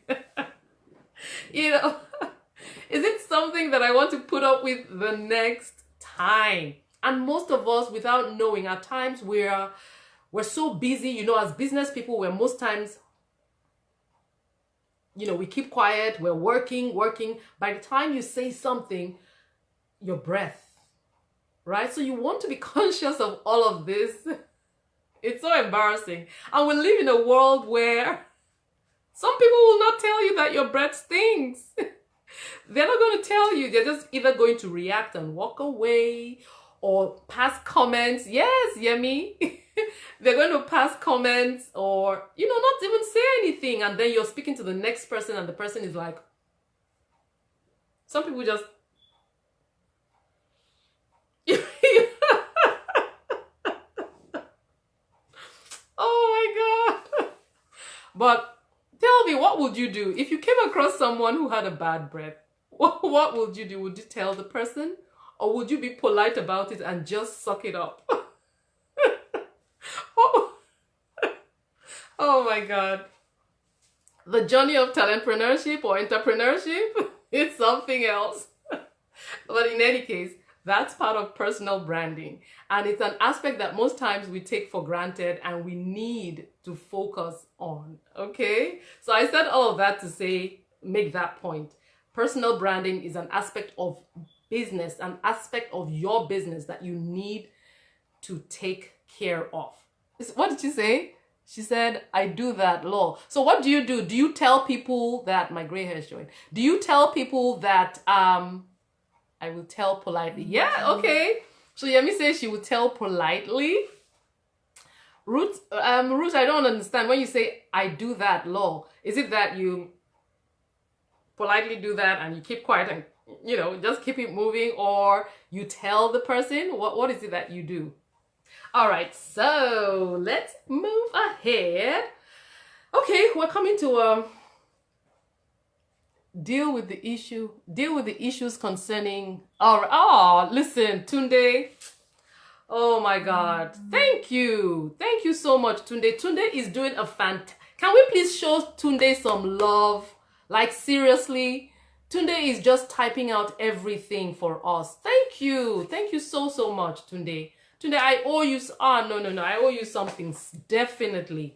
A: You know, is it something that I want to put up with the next time? And most of us, without knowing, at times we're so busy, you know, as business people, we're most times, you know, we keep quiet, we're working. By the time you say something, your breath, right? So you want to be conscious of all of this. It's so embarrassing. And we live in a world where some people will not tell you that your breath stinks. They're not going to tell you. They're just either going to react and walk away or pass comments. Yes, Yemi. They're going to pass comments or, you know, not even say anything. And then you're speaking to the next person and the person is like, some people just, oh my God. But tell me, what would you do if you came across someone who had a bad breath? What would you do? Would you tell the person? Or would you be polite about it and just suck it up? Oh my God. The journey of talentpreneurship or entrepreneurship is something else. But in any case, that's part of personal branding. And it's an aspect that most times we take for granted and we need to focus on. Okay? So I said all of that to say, make that point. Personal branding is an aspect of business, an aspect of your business that you need to take care of. What did she say? She said, I do that, lol. So what do? Do you tell people that, my gray hair is showing. Do you tell people that, I will tell politely? Yeah, okay. So Yemi says she will tell politely. Ruth, I don't understand. When you say, I do that, lol, is it that you politely do that and you keep quiet and, you know, just keep it moving, or you tell the person? What is it that you do? All right, so let's move ahead. Okay, we're coming to deal with the issues concerning listen, Tunde. Oh my God, thank you so much, Tunde. Tunde is doing a can we please show Tunde some love? Like, seriously, Tunde is just typing out everything for us. Thank you so much, Tunde. Tunde, I owe you, no, I owe you something, definitely.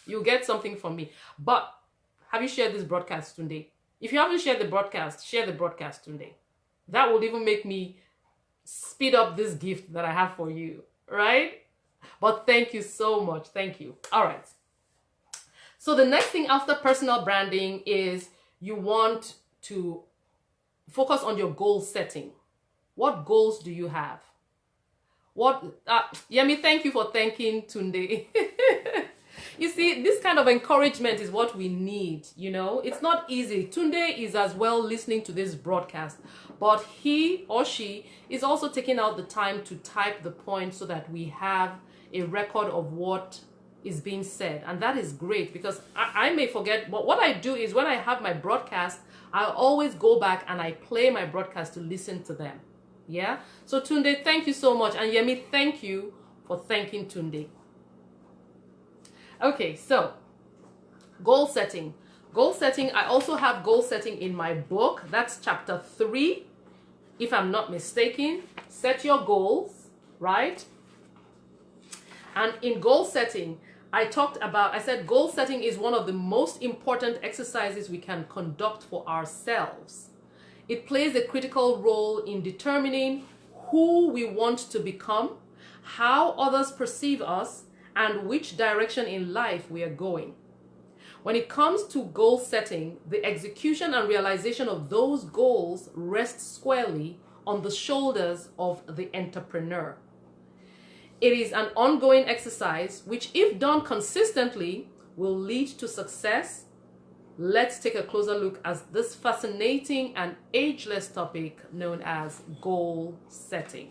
A: You'll get something from me. But have you shared this broadcast, Tunde? If you haven't shared the broadcast, share the broadcast, Tunde. That will even make me speed up this gift that I have for you, right? But thank you so much, thank you. All right. So the next thing after personal branding is you want to focus on your goal setting. What goals do you have? Yemi, thank you for thanking Tunde. You see, this kind of encouragement is what we need, you know. It's not easy. Tunde is as well listening to this broadcast, but he or she is also taking out the time to type the points so that we have a record of what is being said. And that is great, because I may forget, but what I do is when I have my broadcast, I always go back and I play my broadcast to listen to them. Yeah. So Tunde, thank you so much. And Yemi, thank you for thanking Tunde. Okay, so goal setting. Goal setting, I also have goal setting in my book. That's chapter 3, if I'm not mistaken. Set your goals, right? And in goal setting, I said goal setting is one of the most important exercises we can conduct for ourselves. It plays a critical role in determining who we want to become, how others perceive us, and which direction in life we are going. When it comes to goal setting, the execution and realization of those goals rests squarely on the shoulders of the entrepreneur. It is an ongoing exercise which, if done consistently, will lead to success. Let's take a closer look at this fascinating and ageless topic known as goal setting.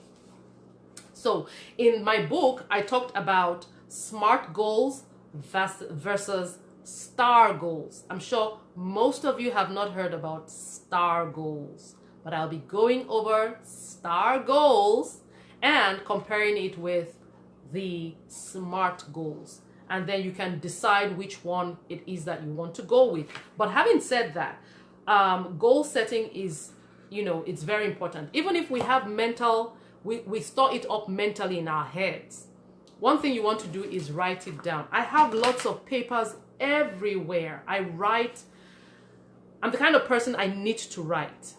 A: So in my book, I talked about SMART goals versus STAR goals. I'm sure most of you have not heard about STAR goals, but I'll be going over STAR goals and comparing it with the SMART goals. And then you can decide which one it is that you want to go with. But having said that, goal setting is, it's very important. Even if we have we store it up mentally in our heads. One thing you want to do is write it down. I have lots of papers everywhere. I'm the kind of person I need to write.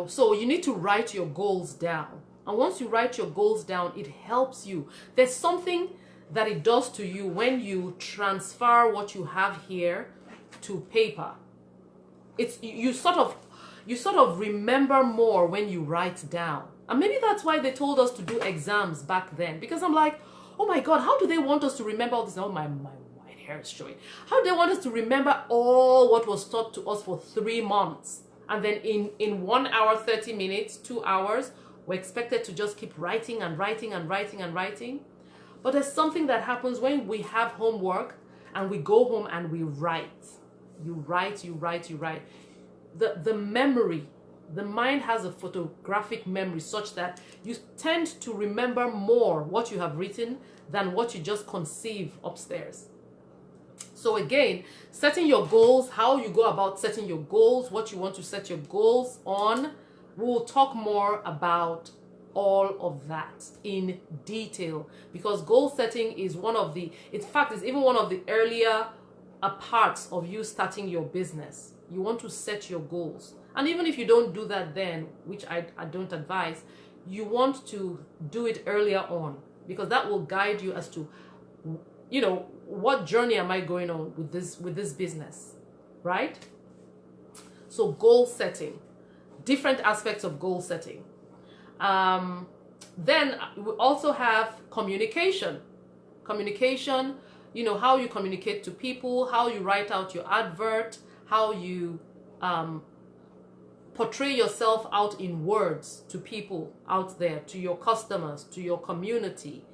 A: So you need to write your goals down. And once you write your goals down, it helps you. There's something that it does to you when you transfer what you have here to paper. It's you sort of remember more when you write down. And maybe that's why they told us to do exams back then, because I'm like, oh my God, how do they want us to remember all this? Oh, my white hair is showing. How do they want us to remember all what was taught to us for 3 months? And then in 1 hour, 30 minutes, 2 hours, we're expected to just keep writing and writing and writing and writing. But there's something that happens when we have homework and we go home and we write. You write. The memory, the mind has a photographic memory such that you tend to remember more what you have written than what you just conceive upstairs. So again, setting your goals, how you go about setting your goals, what you want to set your goals on, we'll talk more about all of that in detail, because goal setting is in fact, it's even one of the earlier parts of you starting your business. You want to set your goals. And even if you don't do that then, which I don't advise, you want to do it earlier on, because that will guide you as to, what journey am I going on with this business, right? So goal setting, different aspects of goal setting. Then we also have communication. Communication, how you communicate to people, how you write out your advert, how you portray yourself out in words to people out there, to your customers, to your community.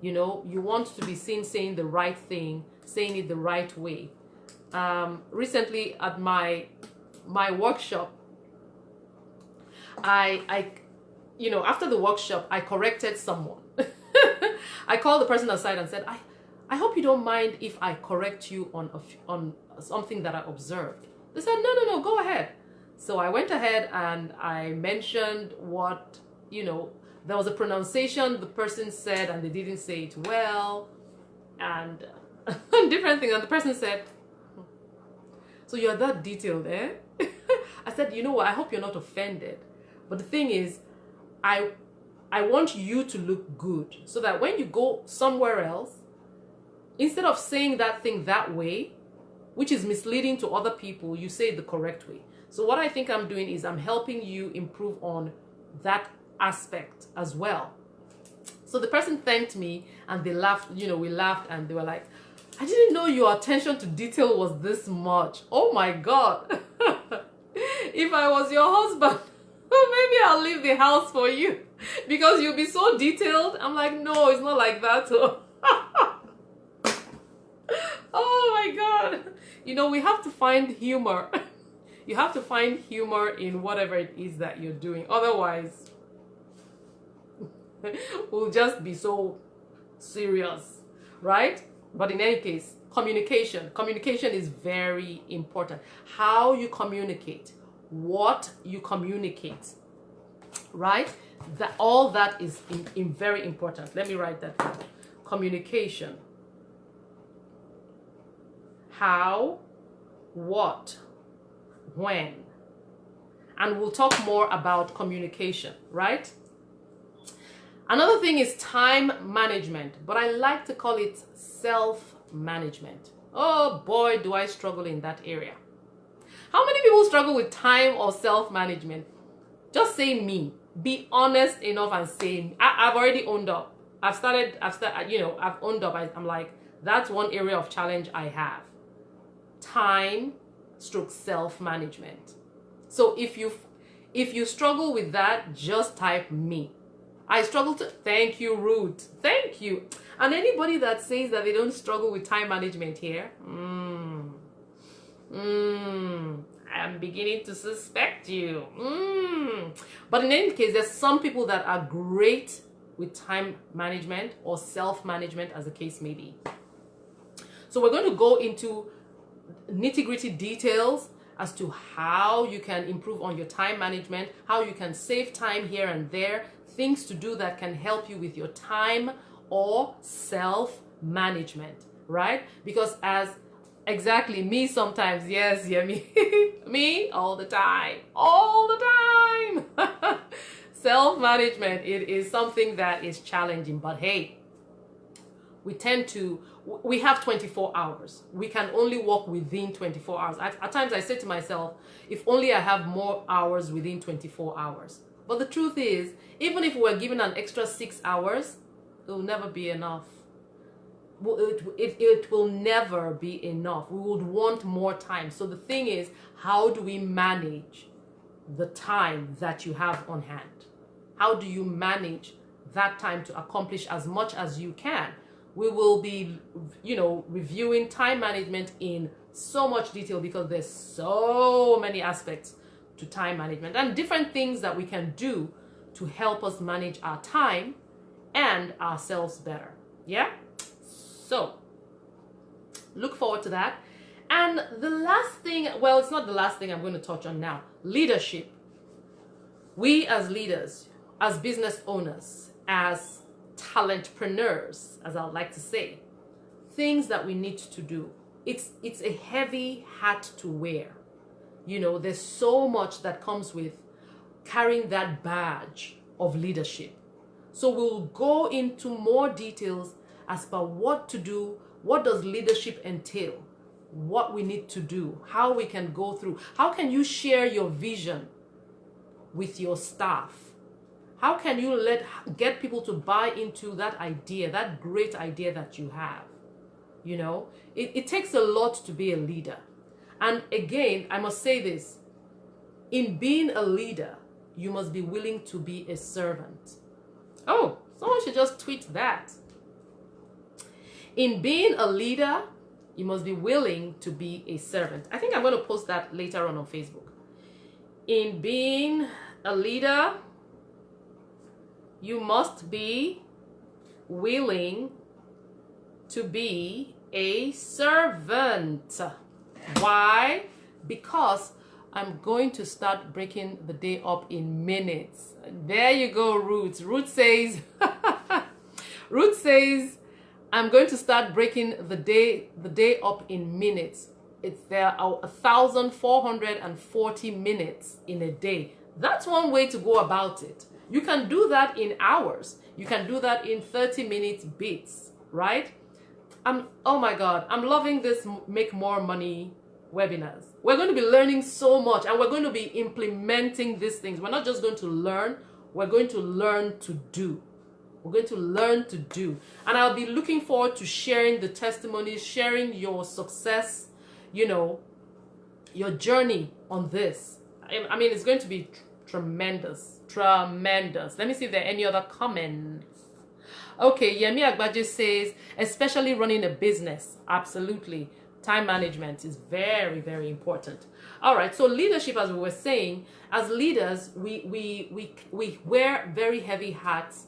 A: You want to be seen saying the right thing, saying it the right way. Recently at my workshop, after the workshop, I corrected someone. I called the person aside and said, I hope you don't mind if I correct you on something that I observed. They said, no, go ahead. So I went ahead and I mentioned what, there was a pronunciation the person said and they didn't say it well, and different things. And the person said, so you're that detailed, eh? I said, you know what, I hope you're not offended. But the thing is, I want you to look good, so that when you go somewhere else, instead of saying that thing that way, which is misleading to other people, you say it the correct way. So what I think I'm doing is I'm helping you improve on that aspect as well. So the person thanked me and they laughed, we laughed, and they were like, I didn't know your attention to detail was this much. Oh my God. If I was your husband, maybe I'll leave the house for you, because you'll be so detailed. I'm like, no, it's not like that. Oh my God. We have to find humor. You have to find humor in whatever it is that you're doing. Otherwise, will just be so serious, right? But in any case, communication is very important. How you communicate, what you communicate, right? That all that is in very important. Let me write that down. Communication. How, what, when. And we'll talk more about communication, right? Another thing is time management, but I like to call it self-management. Oh boy, do I struggle in that area. How many people struggle with time or self-management? Just say me. Be honest enough and say, I've already owned up. I've owned up. I'm like, that's one area of challenge I have. Time stroke self-management. So if you struggle with that, just type me. I struggle to, thank you, Ruth. Thank you. And anybody that says that they don't struggle with time management here, I'm beginning to suspect you. But in any case, there's some people that are great with time management or self-management, as the case may be. So we're going to go into nitty-gritty details as to how you can improve on your time management, how you can save time here and there, things to do that can help you with your time or self-management, right? Because as exactly me sometimes, yes, yeah, me, me all the time, self-management, it is something that is challenging, but hey, we have 24 hours. We can only work within 24 hours. At times I say to myself, if only I have more hours within 24 hours. But the truth is, even if we're given an extra 6 hours, it will never be enough. It will never be enough. We would want more time. So the thing is, how do we manage the time that you have on hand? How do you manage that time to accomplish as much as you can? We will be, reviewing time management in so much detail because there's so many aspects to time management and different things that we can do to help us manage our time and ourselves better. Yeah? So, look forward to that. And the last thing, well, it's not the last thing I'm going to touch on now. Leadership. We as leaders, as business owners, as talentpreneurs, as I would like to say, things that we need to do. It's a heavy hat to wear. There's so much that comes with carrying that badge of leadership. So we'll go into more details as per what to do, what does leadership entail, what we need to do, how we can go through, how can you share your vision with your staff, how can you get people to buy into that idea, that great idea that you have. It takes a lot to be a leader. And again, I must say this, in being a leader, you must be willing to be a servant. Oh, someone should just tweet that. In being a leader, you must be willing to be a servant. I think I'm going to post that later on Facebook. In being a leader, you must be willing to be a servant. Why? Because I'm going to start breaking the day up in minutes. There you go, Ruth. Ruth says, I'm going to start breaking the day up in minutes. There are 1,440 minutes in a day. That's one way to go about it. You can do that in hours. You can do that in 30 minutes bits, right? Oh my God, I'm loving this Make More Money webinars. We're going to be learning so much and we're going to be implementing these things. We're not just going to learn, we're going to learn to do. We're going to learn to do. And I'll be looking forward to sharing the testimonies, sharing your success, your journey on this. I mean, it's going to be tremendous. Tremendous. Let me see if there are any other comments. Okay, Yemi Agbaje says, especially running a business. Absolutely. Time management is very, very important. All right, so leadership, as we were saying, as leaders, we wear very heavy hats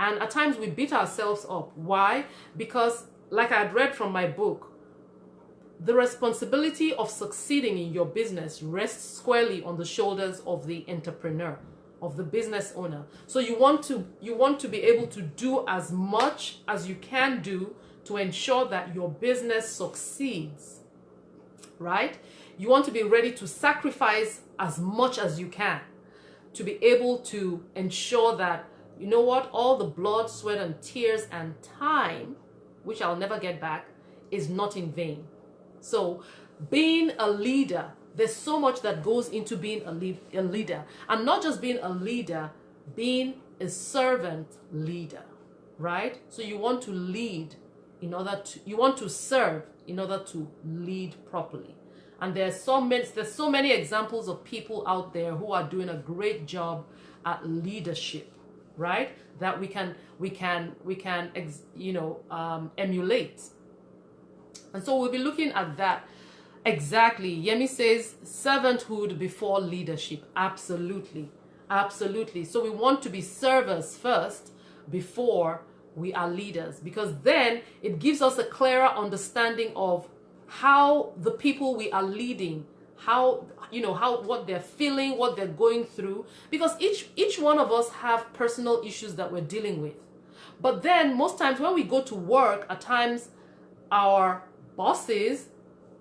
A: And at times we beat ourselves up. Why? Because, like I had read from my book, the responsibility of succeeding in your business rests squarely on the shoulders of the entrepreneur, of the business owner. So you want to be able to do as much as you can do to ensure that your business succeeds, right? You want to be ready to sacrifice as much as you can to be able to ensure that, you know what, all the blood, sweat, and tears and time, which I'll never get back, is not in vain. So being a leader, there's so much that goes into being a leader. And not just being a leader, being a servant leader, right? So you want to lead in order to, you want to serve in order to lead properly. And there's so many examples of people out there who are doing a great job at leadership, right? That we can emulate. And so we'll be looking at that. Exactly. Yemi says servanthood before leadership. Absolutely. Absolutely. So we want to be servers first before we are leaders, because then it gives us a clearer understanding of how the people we are leading, what they're feeling, what they're going through, because each one of us have personal issues that we're dealing with. But then most times when we go to work, at times our bosses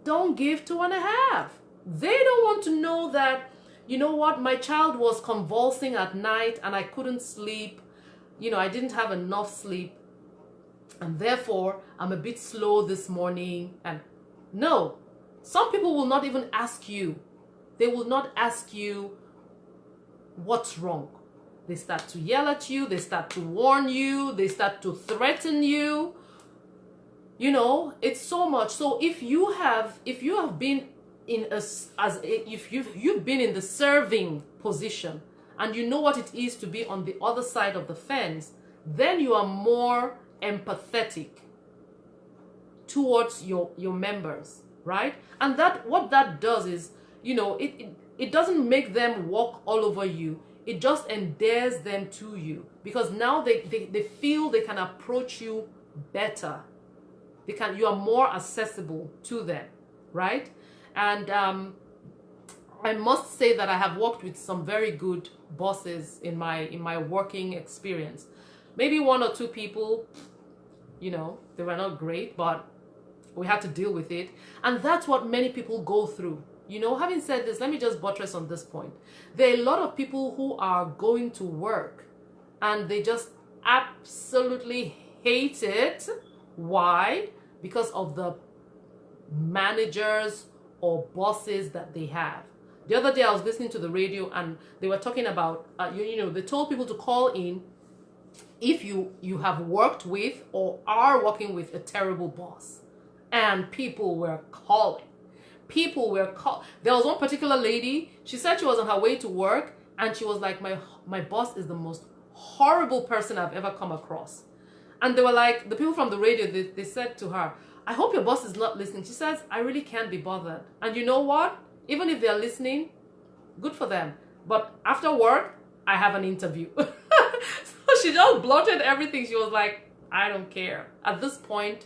A: don't give 2.5. They don't want to know that, you know what, my child was convulsing at night and I couldn't sleep. I didn't have enough sleep, and therefore I'm a bit slow this morning. And no, some people will not even ask you. They will not ask you what's wrong. They start to yell at you. They start to warn you. They start to threaten you. It's so much. So if you have been if you've been in the serving position, and you know what it is to be on the other side of the fence, then you are more empathetic towards your members, right? And what that does is, it doesn't make them walk all over you. It just endears them to you, because now they feel they can approach you better. You are more accessible to them, right? And I must say that I have worked with some very good bosses in my working experience. Maybe 1 or 2 people, they were not great, but we had to deal with it. And that's what many people go through. Having said this, let me just buttress on this point. There are a lot of people who are going to work and they just absolutely hate it. Why? Because of the managers or bosses that they have. The other day I was listening to the radio and they were talking about, they told people to call in if you have worked with or are working with a terrible boss. And people were calling. There was one particular lady, she said she was on her way to work and she was like, my boss is the most horrible person I've ever come across. And they were like, the people from the radio, they said to her, I hope your boss is not listening. She says, I really can't be bothered. And you know what? Even if they're listening, good for them. But after work, I have an interview. So she just blotted everything. She was like, I don't care. At this point,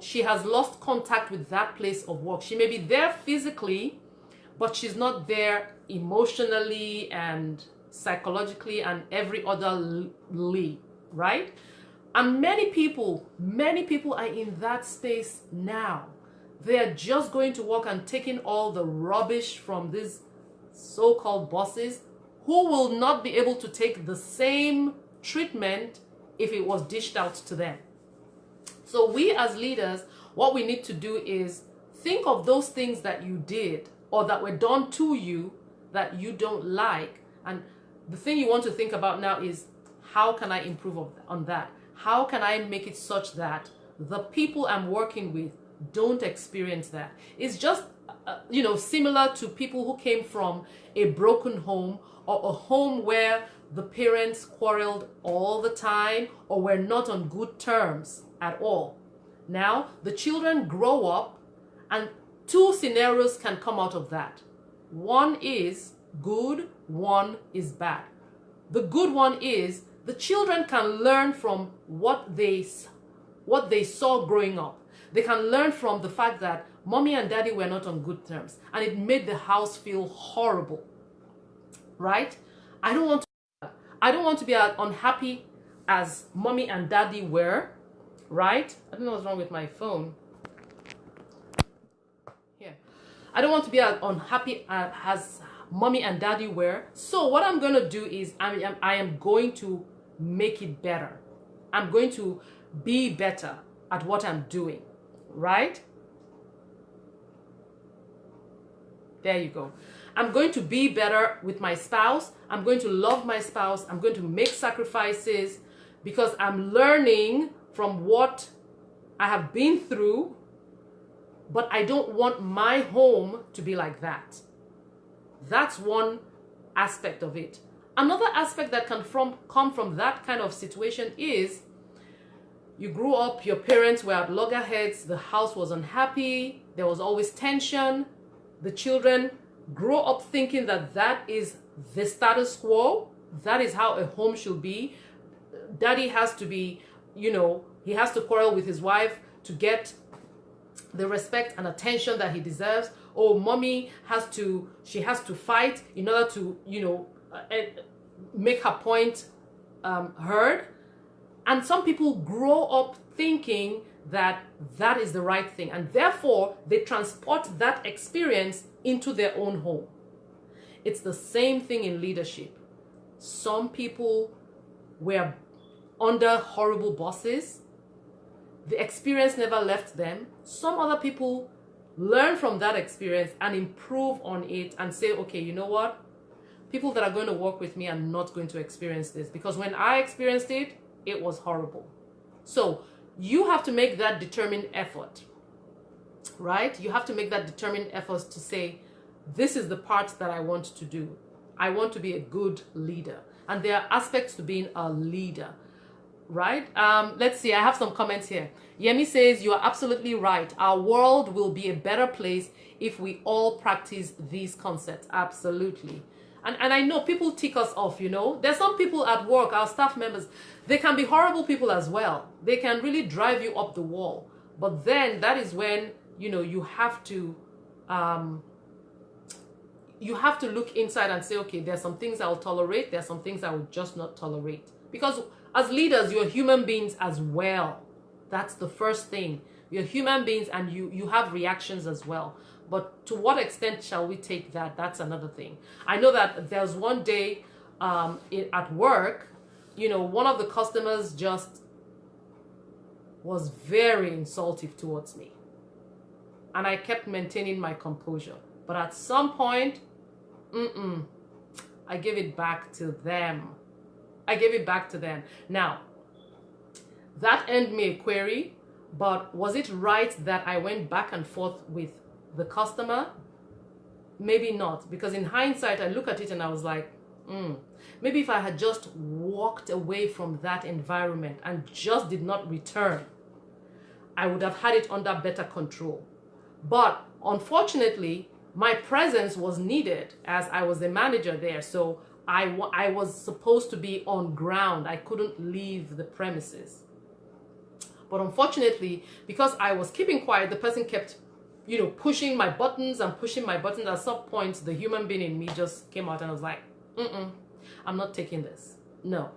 A: she has lost contact with that place of work. She may be there physically, but she's not there emotionally and psychologically and every other right? And many people are in that space now. They are just going to work and taking all the rubbish from these so-called bosses who will not be able to take the same treatment if it was dished out to them. So we as leaders, what we need to do is think of those things that you did or that were done to you that you don't like. And the thing you want to think about now is, how can I improve on that? How can I make it such that the people I'm working with don't experience that? It's just, similar to people who came from a broken home or a home where the parents quarreled all the time or were not on good terms at all. Now, the children grow up and 2 scenarios can come out of that. One is good, one is bad. The good one is The children can learn from what they saw growing up. They can learn from the fact that mommy and daddy were not on good terms, and it made the house feel horrible, right? I don't want to be as unhappy as mommy and daddy were, right? I don't know what's wrong with my phone. Here. I don't want to be as unhappy as mommy and daddy were. So what I'm going to do is I am going to make it better. I'm going to be better at what I'm doing, right? There you go. I'm going to be better with my spouse. I'm going to love my spouse. I'm going to make sacrifices because I'm learning from what I have been through, but I don't want my home to be like that. That's one aspect of it. Another aspect that can come from that kind of situation is you grew up, your parents were at loggerheads, the house was unhappy, there was always tension. The children grow up thinking that that is the status quo. That is how a home should be. Daddy has to be, he has to quarrel with his wife to get the respect and attention that he deserves. Or mommy has to fight in order to, make her point heard. And some people grow up thinking that that is the right thing, and therefore they transport that experience into their own home. It's the same thing in leadership. Some people were under horrible bosses. The experience never left them. Some other people learn from that experience and improve on it and say, okay, you know what? People that are going to work with me are not going to experience this, because when I experienced it, it was horrible. So you have to make that determined effort, right? You have to make that determined effort to say, this is the part that I want to do. I want to be a good leader. And there are aspects to being a leader, right? Let's see, I have some comments here. Yemi says, you are absolutely right. Our world will be a better place if we all practice these concepts. Absolutely. And I know people tick us off, There's some people at work, our staff members, they can be horrible people as well. They can really drive you up the wall. But then that is when, you have to look inside and say, okay, there's some things I'll tolerate. There's some things I will just not tolerate. Because as leaders, you're human beings as well. That's the first thing. You're human beings and you have reactions as well. But to what extent shall we take that? That's another thing. I know that there was one day at work, one of the customers just was very insultive towards me. And I kept maintaining my composure. But at some point, I gave it back to them. Now, that earned me a query, but was it right that I went back and forth with the customer? Maybe not, because in hindsight, I look at it and I was like, maybe if I had just walked away from that environment and just did not return, I would have had it under better control. But unfortunately, my presence was needed as I was the manager there. So I was supposed to be on ground. I couldn't leave the premises. But unfortunately, because I was keeping quiet, the person kept, pushing my buttons. At some point, the human being in me just came out and I was like, I'm not taking this. No,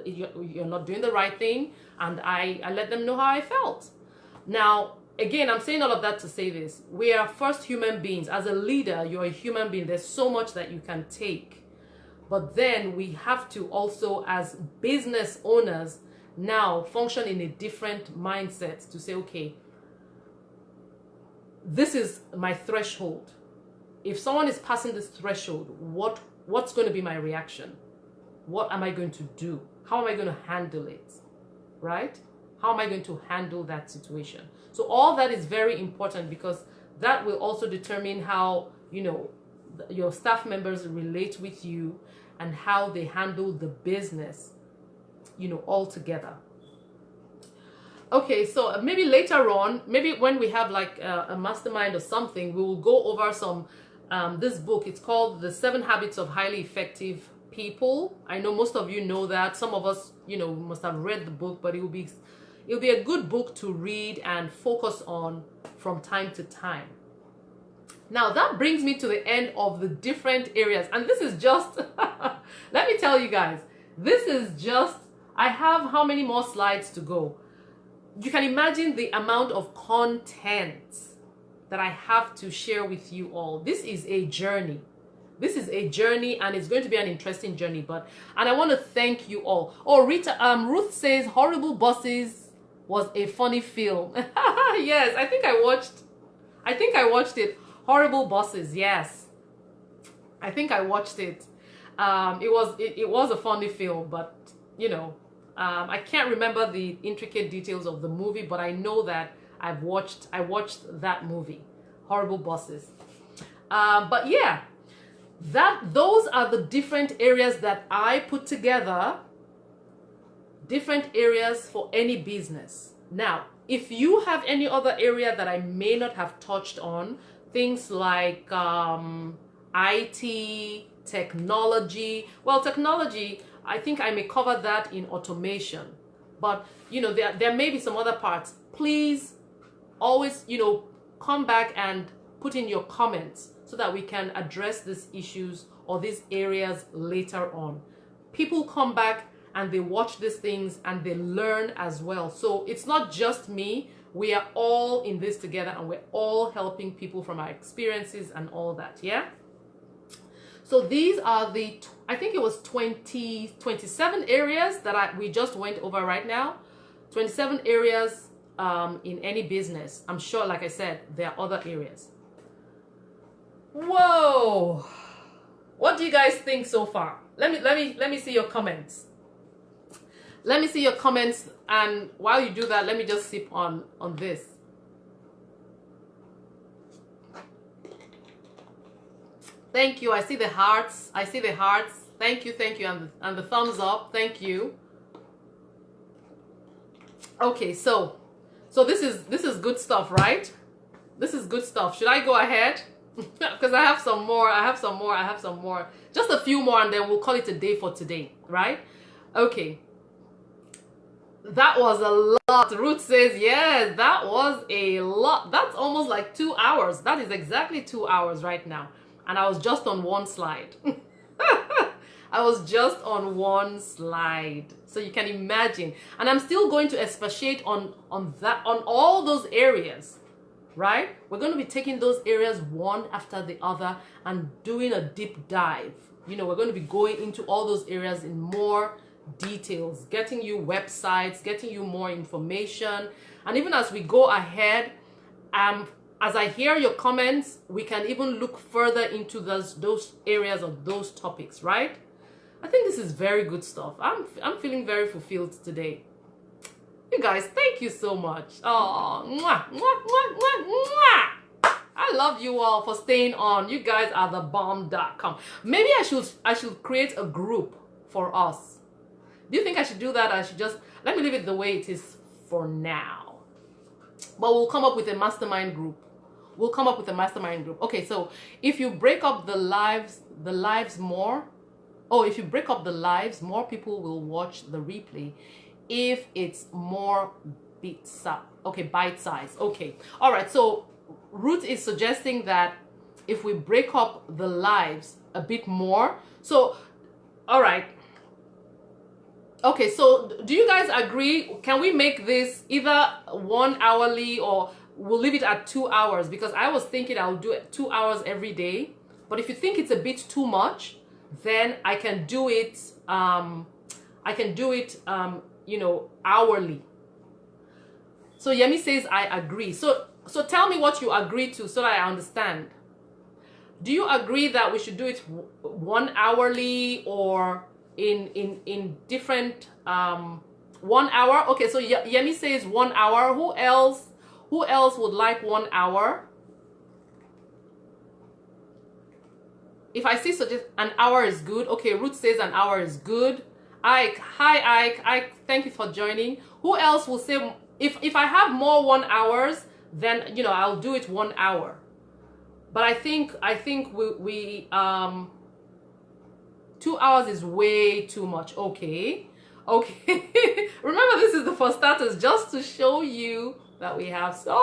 A: you're not doing the right thing. And I let them know how I felt. Now, again, I'm saying all of that to say this. We are first human beings. As a leader, you're a human being. There's so much that you can take. But then we have to also, as business owners, now function in a different mindset to say, okay, this is my threshold. If someone is passing this threshold, what's going to be my reaction? What am I going to do? How am I going to handle it? Right? How am I going to handle that situation? So all that is very important, because that will also determine how, your staff members relate with you and how they handle the business, all together. Okay, so maybe later on, maybe when we have like a mastermind or something, we will go over some, this book. It's called The 7 Habits of Highly Effective people. I know most of you know that. Some of us, you know, must have read the book, but it'll be a good book to read and focus on from time to time. Now that brings me to the end of the different areas, and this is just let me tell you guys, this is just, I have how many more slides to go? You can imagine the amount of content that I have to share with you all. This is a journey. This is a journey, and it's going to be an interesting journey. And I want to thank you all. Oh, Ruth says Horrible Bosses was a funny film. Yes, I think I watched it. Horrible Bosses, yes. I think I watched it. It was a funny film, but you know, I can't remember the intricate details of the movie, but I know that I watched that movie, Horrible Bosses. But yeah, those are the different areas that I put together, different areas for any business. Now, if you have any other area that I may not have touched on, things like IT, technology. Well, technology, I think I may cover that in automation. But, you know, there may be some other parts. Please always, you know, come back and put in your comments so that we can address these issues or these areas later on. People come back and they watch these things and they learn as well. So it's not just me. We are all in this together, and we're all helping people from our experiences and all that, yeah? So these are the, I think it was 27 areas that we just went over right now. 27 areas in any business. I'm sure, like I said, there are other areas. Whoa! What do you guys think so far? Let me see your comments. Let me see your comments, and while you do that, let me just sip on this. Thank you. I see the hearts. I see the hearts. Thank you, and the thumbs up. Thank you. Okay, so this is good stuff, right? This is good stuff. Should I go ahead? Because I have some more. Just a few more, and then we'll call it a day for today, right? Okay. That was a lot. Ruth says, yes, that was a lot. That's almost like 2 hours. That is exactly 2 hours right now. And I was just on one slide. I was just on one slide. So you can imagine. And I'm still going to expatiate on all those areas, right? We're going to be taking those areas one after the other and doing a deep dive. You know, we're going to be going into all those areas in more details, getting you websites, getting you more information. And even as we go ahead, as I hear your comments, we can even look further into those areas of those topics, right? I think this is very good stuff. I'm feeling very fulfilled today. You guys, thank you so much. Oh, mwah, mwah, mwah, mwah, mwah. I love you all for staying on. You guys are the bomb.com. Maybe I should create a group for us. Do you think I should do that? I should just, let me leave it the way it is for now. But we'll come up with a mastermind group. We'll come up with a mastermind group. Okay, so if you break up the lives more, if you break up the lives, more people will watch the replay if it's more bite size. Okay. All right. So Ruth is suggesting that if we break up the lives a bit more. So, all right. Okay, so do you guys agree? Can we make this either 1 hourly, or we'll leave it at 2 hours? Because I was thinking I'll do it 2 hours every day. But if you think it's a bit too much, then I can do it. You know, hourly. So Yemi says I agree. So tell me what you agree to so that I understand. Do you agree that we should do it 1 hourly, or in different 1 hour? Okay, so Yemi says 1 hour. Who else would like 1 hour? If I see suggest an hour is good. Okay, Ruth says an hour is good. Ike, hi Ike, thank you for joining. Who else will say, if I have more 1 hours, then, you know, I'll do it 1 hour. But I think we 2 hours is way too much. Okay. Okay. Remember, this is the for starters, just to show you that we have so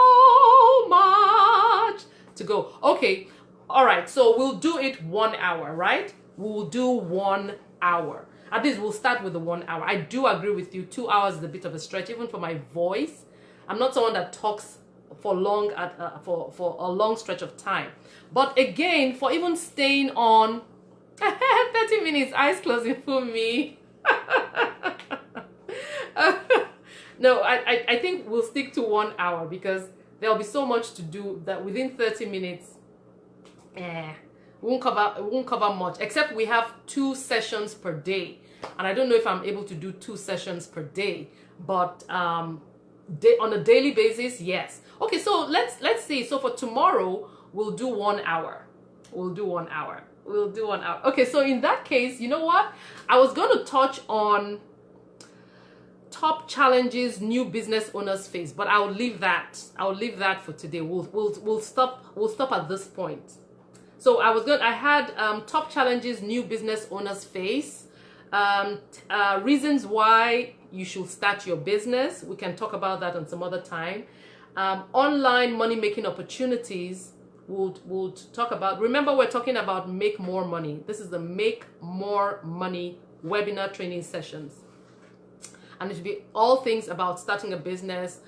A: much to go. Okay. All right. So we'll do it 1 hour, right? We'll do 1 hour. At least we'll start with the 1 hour. I do agree with you. 2 hours is a bit of a stretch, even for my voice. I'm not someone that talks for long for a long stretch of time. But again, for even staying on 30 minutes, eyes closing for me. No, I think we'll stick to 1 hour because there'll be so much to do that within 30 minutes, we won't cover much, except we have 2 sessions per day. And I don't know if I'm able to do 2 sessions per day, but on a daily basis, yes. Okay, so let's see. So for tomorrow, we'll do 1 hour. We'll do 1 hour. We'll do 1 hour. Okay, so in that case, you know what? I was going to touch on top challenges new business owners face, but I'll leave that. I'll leave that for today. We'll stop at this point. So I had top challenges new business owners face, reasons why you should start your business. We can talk about that on some other time. Online money making opportunities. We'll talk about. Remember, we're talking about make more money. This is the make more money webinar training sessions, and it should be all things about starting a business.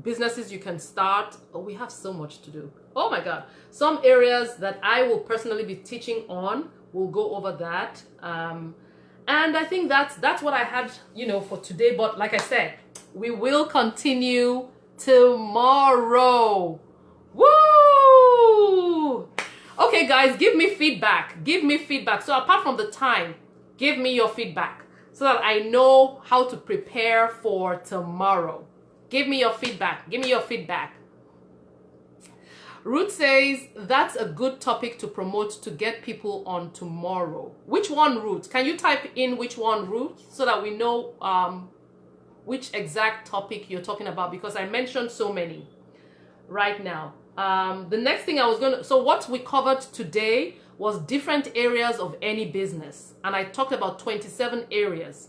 A: Businesses you can start. Oh, we have so much to do. Oh my God. Some areas that I will personally be teaching on, we'll go over that. And I think that's what I had, for today. But like I said, we will continue tomorrow. Woo! Okay, guys, give me feedback. Give me feedback. So apart from the time, give me your feedback so that I know how to prepare for tomorrow. Give me your feedback. Give me your feedback. Ruth says, that's a good topic to promote to get people on tomorrow. Which one, Ruth? Can you type in which one, Ruth, so that we know which exact topic you're talking about? Because I mentioned so many right now. The next thing so what we covered today was different areas of any business. And I talked about 27 areas,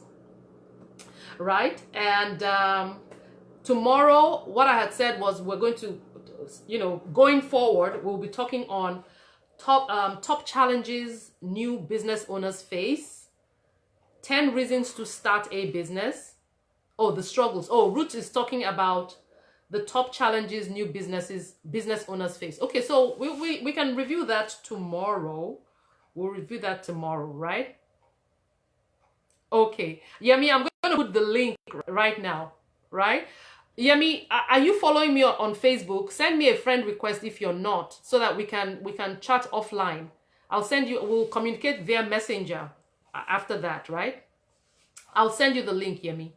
A: right? And tomorrow, what I had said was we're going to, going forward, we'll be talking on top challenges new business owners face, 10 reasons to start a business. Oh, the struggles. Oh, Ruth is talking about the top challenges new business owners face. Okay, so we can review that tomorrow. We'll review that tomorrow, right? Okay. Yemi, I'm going to put the link right now, right? Yemi, are you following me on Facebook? Send me a friend request if you're not, so that we can chat offline. We'll communicate via Messenger after that, right? I'll send you the link, Yemi.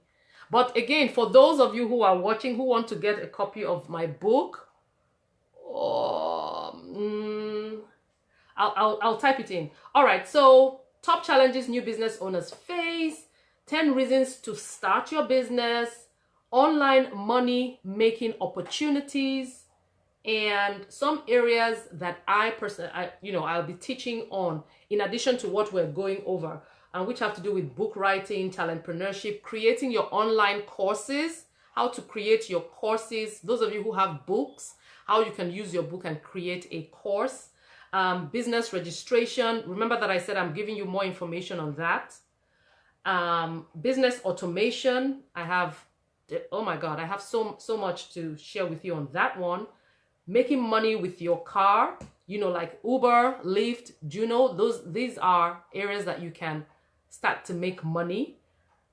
A: But again, for those of you who are watching, who want to get a copy of my book, I'll type it in. All right, so top challenges new business owners face, 10 reasons to start your business, online money making opportunities, and some areas that I'll be teaching on in addition to what we're going over, and which have to do with book writing, talentpreneurship, creating your online courses, how to create your courses. Those of you who have books, how you can use your book and create a course, business registration. Remember that I said I'm giving you more information on that. Business automation. Oh my God, I have so much to share with you on that one. Making money with your car, like Uber, Lyft, Juno. These are areas that you can start to make money.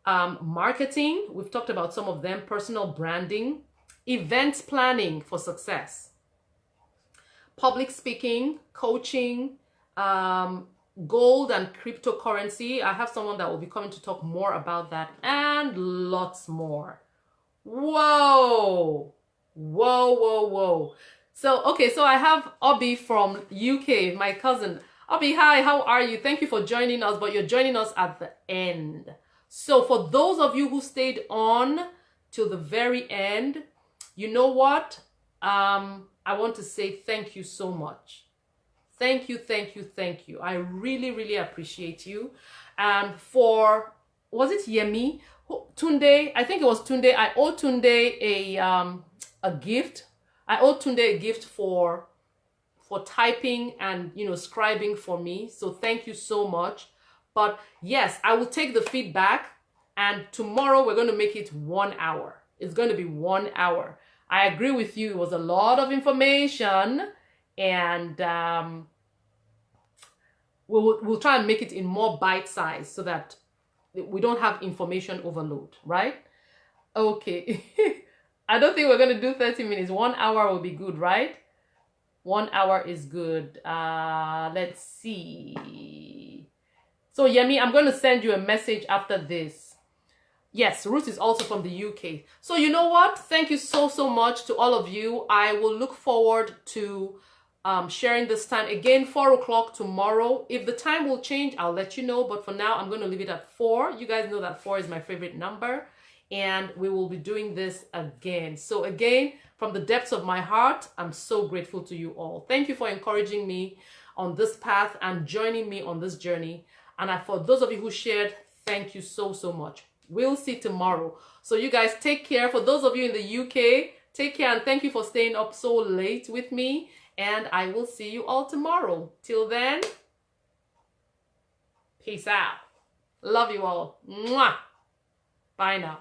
A: Marketing, we've talked about some of them. Personal branding, event planning for success, public speaking, coaching, gold and cryptocurrency. I have someone that will be coming to talk more about that, and lots more. Whoa. So, okay, so I have Obi from UK, my cousin. Obi, hi, how are you? Thank you for joining us, but you're joining us at the end. So for those of you who stayed on till the very end, you know what? I want to say thank you so much. Thank you, thank you, thank you. I really, really appreciate you. And for, was it Yemi? Tunde, I think it was Tunde. I owe Tunde a gift. I owe Tunde a gift for typing and, you know, scribing for me. So thank you so much. But yes, I will take the feedback, and tomorrow we're going to make it 1 hour. It's going to be 1 hour. I agree with you. It was a lot of information, and we'll try and make it in more bite size so that we don't have information overload, right? Okay. I don't think we're going to do 30 minutes. 1 hour will be good, right? 1 hour is good. Let's see. So Yemi, I'm going to send you a message after this. Yes, Ruth is also from the UK. So you know what? Thank you so, so much to all of you. I will look forward to sharing this time again, 4 o'clock tomorrow. If the time will change, I'll let you know. But for now, I'm going to leave it at 4. You guys know that 4 is my favorite number. And we will be doing this again. So again, from the depths of my heart, I'm so grateful to you all. Thank you for encouraging me on this path and joining me on this journey. And for those of you who shared, thank you so, so much. We'll see tomorrow. So you guys take care. For those of you in the UK, take care, and thank you for staying up so late with me. And I will see you all tomorrow. Till then, peace out. Love you all. Mwah. Bye now.